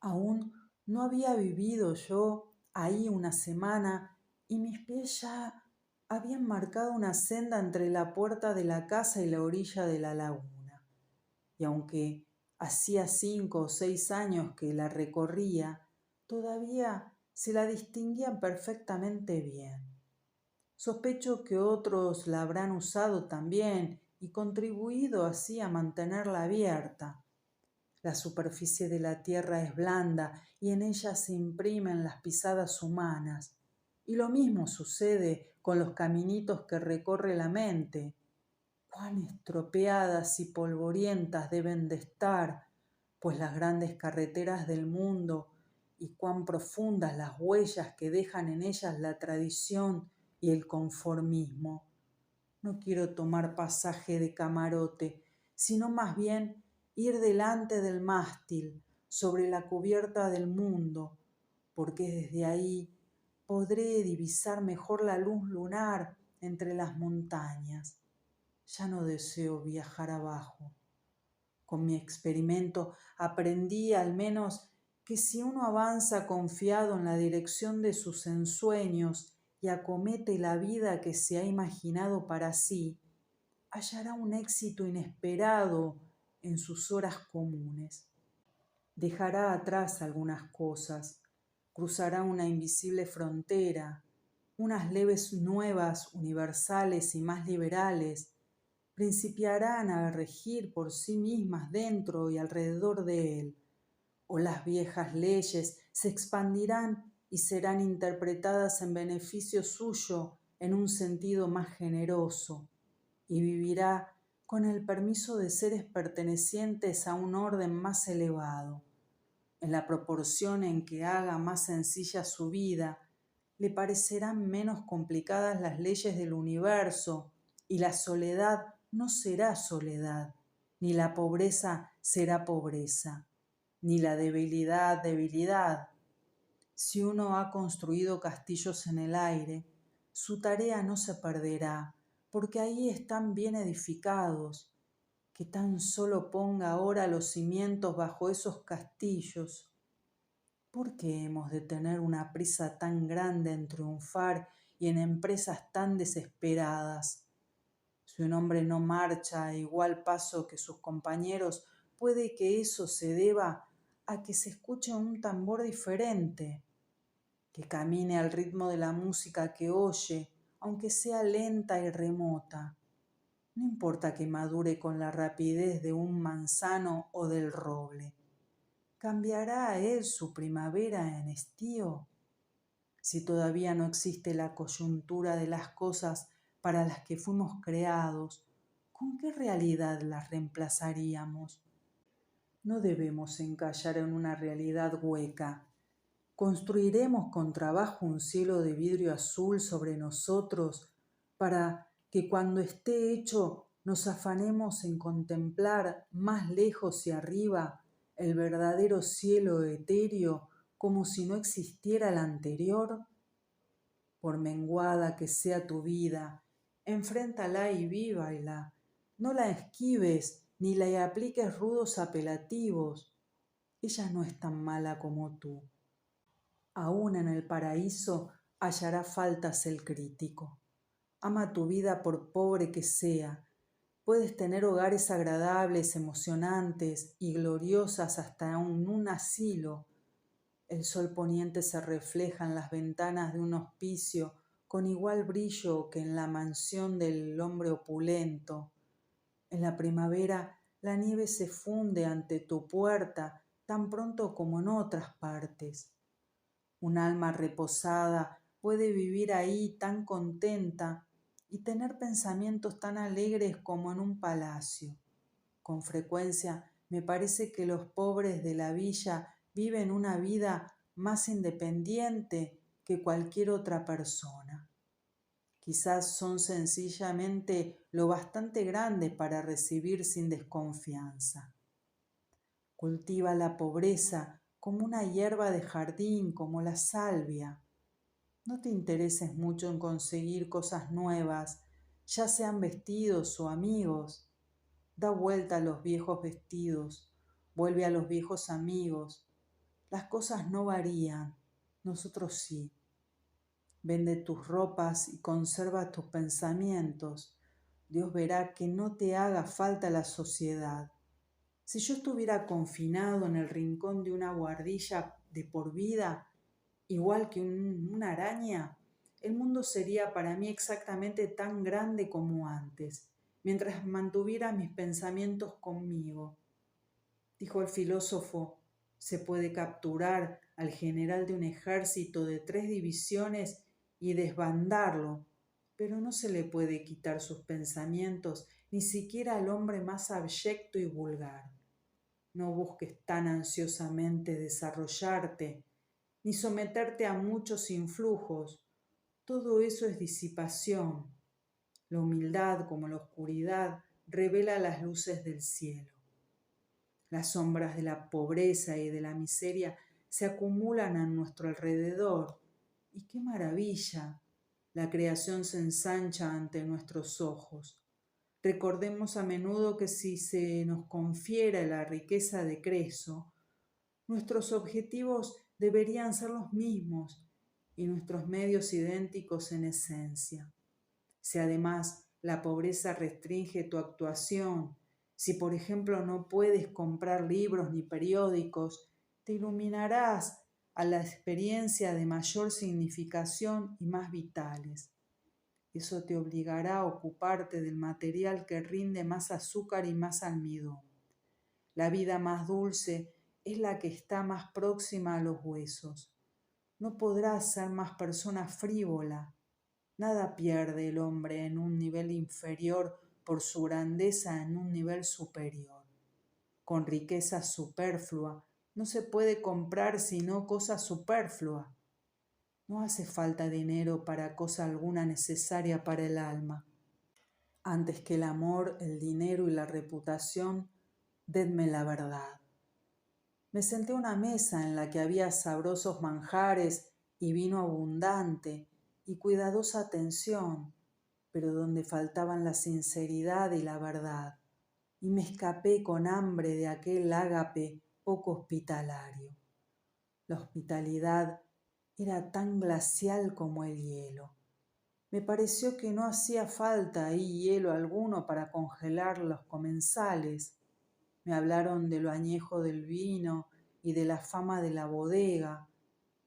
Aún no había vivido yo ahí una semana y mis pies ya habían marcado una senda entre la puerta de la casa y la orilla de la laguna. Y aunque hacía 5 o 6 años que la recorría, todavía se la distinguían perfectamente bien. Sospecho que otros la habrán usado también y contribuido así a mantenerla abierta. La superficie de la tierra es blanda y en ella se imprimen las pisadas humanas. Y lo mismo sucede con los caminitos que recorre la mente. Cuán estropeadas y polvorientas deben de estar, pues las grandes carreteras del mundo, y cuán profundas las huellas que dejan en ellas la tradición y el conformismo. No quiero tomar pasaje de camarote, sino más bien ir delante del mástil, sobre la cubierta del mundo, porque desde ahí podré divisar mejor la luz lunar entre las montañas. Ya no deseo viajar abajo. Con mi experimento aprendí al menos que si uno avanza confiado en la dirección de sus ensueños y acomete la vida que se ha imaginado para sí, hallará un éxito inesperado en sus horas comunes. Dejará atrás algunas cosas, cruzará una invisible frontera, unas leves nuevas universales y más liberales principiarán a regir por sí mismas dentro y alrededor de él, o las viejas leyes se expandirán y serán interpretadas en beneficio suyo en un sentido más generoso, y vivirá con el permiso de seres pertenecientes a un orden más elevado. En la proporción en que haga más sencilla su vida, le parecerán menos complicadas las leyes del universo, y la soledad no será soledad, ni la pobreza será pobreza, ni la debilidad debilidad. Si uno ha construido castillos en el aire, su tarea no se perderá, porque ahí están bien edificados. Que tan solo ponga ahora los cimientos bajo esos castillos. ¿Por qué hemos de tener una prisa tan grande en triunfar y en empresas tan desesperadas? Si un hombre no marcha a igual paso que sus compañeros, puede que eso se deba a que se escuche un tambor diferente, que camine al ritmo de la música que oye, aunque sea lenta y remota. No importa que madure con la rapidez de un manzano o del roble. ¿Cambiará a él su primavera en estío? Si todavía no existe la coyuntura de las cosas para las que fuimos creados, ¿con qué realidad las reemplazaríamos? No debemos encallar en una realidad hueca. Construiremos con trabajo un cielo de vidrio azul sobre nosotros para que cuando esté hecho nos afanemos en contemplar más lejos y arriba el verdadero cielo etéreo como si no existiera el anterior. Por menguada que sea tu vida, enfréntala y vívela. No la esquives ni le apliques rudos apelativos. Ella no es tan mala como tú. Aún en el paraíso hallará faltas el crítico. Ama tu vida por pobre que sea. Puedes tener hogares agradables, emocionantes y gloriosas hasta en un asilo. El sol poniente se refleja en las ventanas de un hospicio con igual brillo que en la mansión del hombre opulento. En la primavera la nieve se funde ante tu puerta tan pronto como en otras partes. Un alma reposada puede vivir ahí tan contenta y tener pensamientos tan alegres como en un palacio. Con frecuencia me parece que los pobres de la villa viven una vida más independiente que cualquier otra persona. Quizás son sencillamente lo bastante grandes para recibir sin desconfianza. Cultiva la pobreza como una hierba de jardín, como la salvia. No te intereses mucho en conseguir cosas nuevas, ya sean vestidos o amigos. Da vuelta a los viejos vestidos, vuelve a los viejos amigos. Las cosas no varían, nosotros sí. Vende tus ropas y conserva tus pensamientos. Dios verá que no te haga falta la sociedad. Si yo estuviera confinado en el rincón de una buhardilla de por vida, igual que una araña, el mundo sería para mí exactamente tan grande como antes, mientras mantuviera mis pensamientos conmigo. Dijo el filósofo, se puede capturar al general de un ejército de 3 divisiones y desbandarlo, pero no se le puede quitar sus pensamientos ni siquiera al hombre más abyecto y vulgar. No busques tan ansiosamente desarrollarte, ni someterte a muchos influjos. Todo eso es disipación. La humildad, como la oscuridad, revela las luces del cielo. Las sombras de la pobreza y de la miseria se acumulan a nuestro alrededor. ¡Y qué maravilla! La creación se ensancha ante nuestros ojos. Recordemos a menudo que si se nos confiera la riqueza de Creso, nuestros objetivos deberían ser los mismos y nuestros medios idénticos en esencia. Si además la pobreza restringe tu actuación, si por ejemplo no puedes comprar libros ni periódicos, te iluminarás a la experiencia de mayor significación y más vitales. Eso te obligará a ocuparte del material que rinde más azúcar y más almidón. La vida más dulce es la que está más próxima a los huesos. no podrá ser más persona frívola. Nada pierde el hombre en un nivel inferior por su grandeza en un nivel superior. Con riqueza superflua no se puede comprar sino cosa superflua. No hace falta dinero para cosa alguna necesaria para el alma. Antes que el amor, el dinero y la reputación, denme la verdad. Me senté a una mesa en la que había sabrosos manjares y vino abundante y cuidadosa atención, pero donde faltaban la sinceridad y la verdad, y me escapé con hambre de aquel ágape poco hospitalario. La hospitalidad era tan glacial como el hielo. Me pareció que no hacía falta ahí hielo alguno para congelar los comensales. Me hablaron de lo añejo del vino y de la fama de la bodega,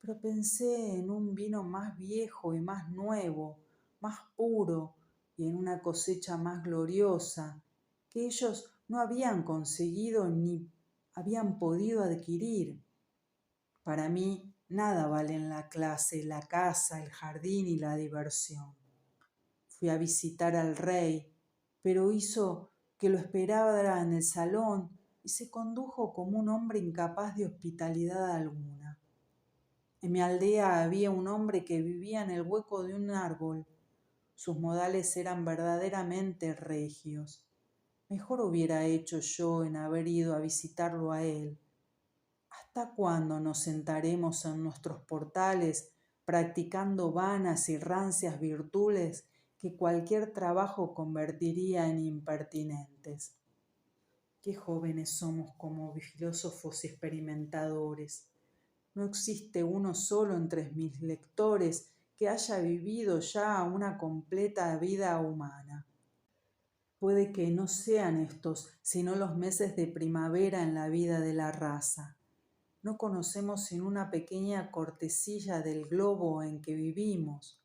pero pensé en un vino más viejo y más nuevo, más puro y en una cosecha más gloriosa, que ellos no habían conseguido ni habían podido adquirir. Para mí nada valen la clase, la casa, el jardín y la diversión. Fui a visitar al rey, pero hizo que lo esperara en el salón y se condujo como un hombre incapaz de hospitalidad alguna. En mi aldea había un hombre que vivía en el hueco de un árbol. Sus modales eran verdaderamente regios. Mejor hubiera hecho yo en haber ido a visitarlo a él. ¿Hasta cuándo nos sentaremos en nuestros portales practicando vanas y rancias virtudes que cualquier trabajo convertiría en impertinentes? Qué jóvenes somos como filósofos y experimentadores. No existe uno solo entre mis lectores que haya vivido ya una completa vida humana. Puede que no sean estos sino los meses de primavera en la vida de la raza. No conocemos sino una pequeña cortecilla del globo en que vivimos.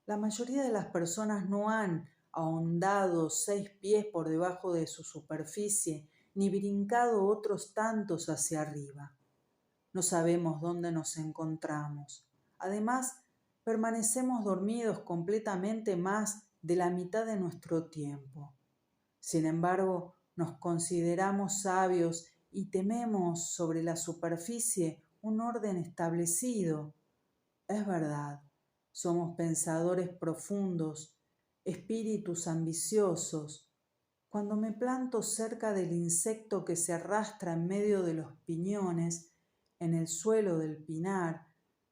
La mayoría de las personas no han ahondado 6 pies por debajo de su superficie, ni brincado otros tantos hacia arriba. No sabemos dónde nos encontramos. Además, permanecemos dormidos completamente más de la mitad de nuestro tiempo. Sin embargo, nos consideramos sabios y tememos sobre la superficie un orden establecido. Es verdad, somos pensadores profundos, espíritus ambiciosos. Cuando me planto cerca del insecto que se arrastra en medio de los piñones, en el suelo del pinar,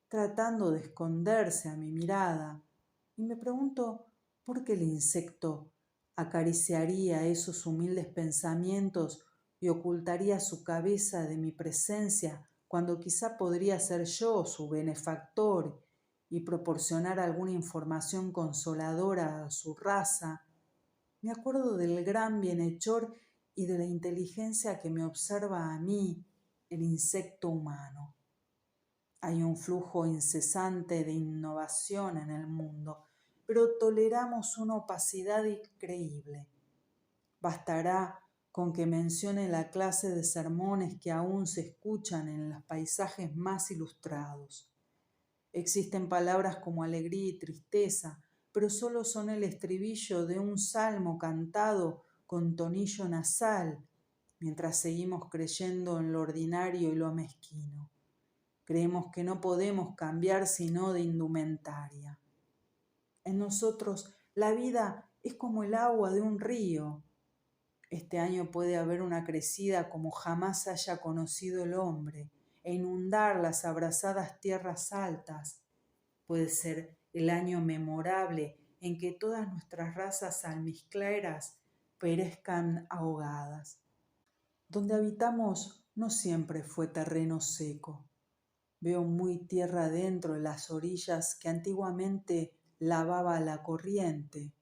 tratando de esconderse a mi mirada, y me pregunto por qué el insecto acariciaría esos humildes pensamientos y ocultaría su cabeza de mi presencia cuando quizá podría ser yo su benefactor y proporcionar alguna información consoladora a su raza. Me acuerdo del gran bienhechor y de la inteligencia que me observa a mí, el insecto humano. Hay un flujo incesante de innovación en el mundo, pero toleramos una opacidad increíble. Bastará con que mencione la clase de sermones que aún se escuchan en los paisajes más ilustrados. Existen palabras como alegría y tristeza, pero solo son el estribillo de un salmo cantado con tonillo nasal, mientras seguimos creyendo en lo ordinario y lo mezquino. Creemos que no podemos cambiar sino de indumentaria. En nosotros la vida es como el agua de un río. Este año puede haber una crecida como jamás haya conocido el hombre e inundar las abrasadas tierras altas. Puede ser el año memorable en que todas nuestras razas almizcleras perezcan ahogadas. Donde habitamos no siempre fue terreno seco. Veo muy tierra adentro las orillas que antiguamente lavaba la corriente,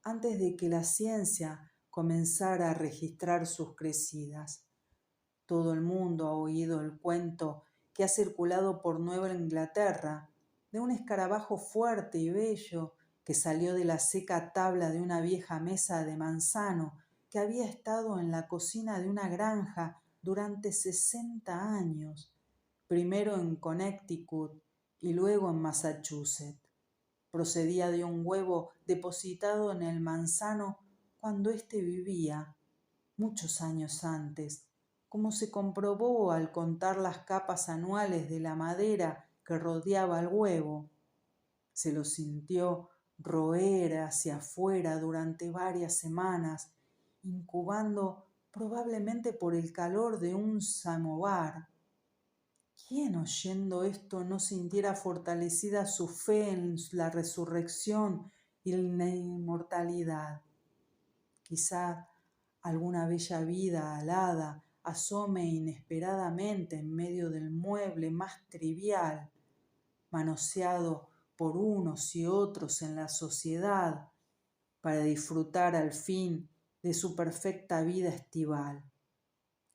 antes de que la ciencia comenzara a registrar sus crecidas. Todo el mundo ha oído el cuento que ha circulado por Nueva Inglaterra de un escarabajo fuerte y bello que salió de la seca tabla de una vieja mesa de manzano que había estado en la cocina de una granja durante 60 años, primero en Connecticut y luego en Massachusetts. Procedía de un huevo depositado en el manzano cuando éste vivía, muchos años antes, como se comprobó al contar las capas anuales de la madera que rodeaba el huevo. Se lo sintió roer hacia afuera durante varias semanas, incubando probablemente por el calor de un samovar. ¿Quién oyendo esto no sintiera fortalecida su fe en la resurrección y en la inmortalidad? Quizá alguna bella vida alada asome inesperadamente en medio del mueble más trivial, manoseado por unos y otros en la sociedad, para disfrutar al fin de su perfecta vida estival.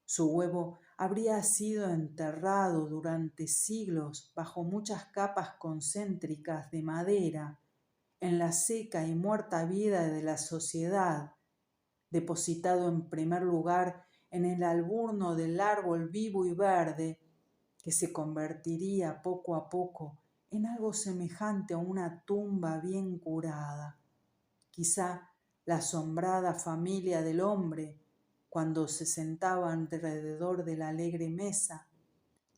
Su huevo habría sido enterrado durante siglos bajo muchas capas concéntricas de madera, en la seca y muerta vida de la sociedad, depositado en primer lugar en el alburno del árbol vivo y verde, que se convertiría poco a poco en algo semejante a una tumba bien curada. Quizá la asombrada familia del hombre, cuando se sentaba alrededor de la alegre mesa,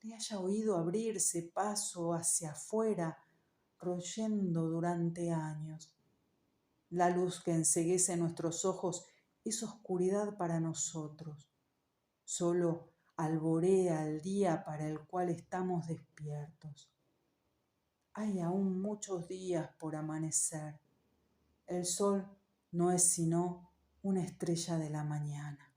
le haya oído abrirse paso hacia afuera, royendo durante años. La luz que enceguece nuestros ojos es oscuridad para nosotros. Solo alborea el día para el cual estamos despiertos. Hay aún muchos días por amanecer. El sol no es sino una estrella de la mañana.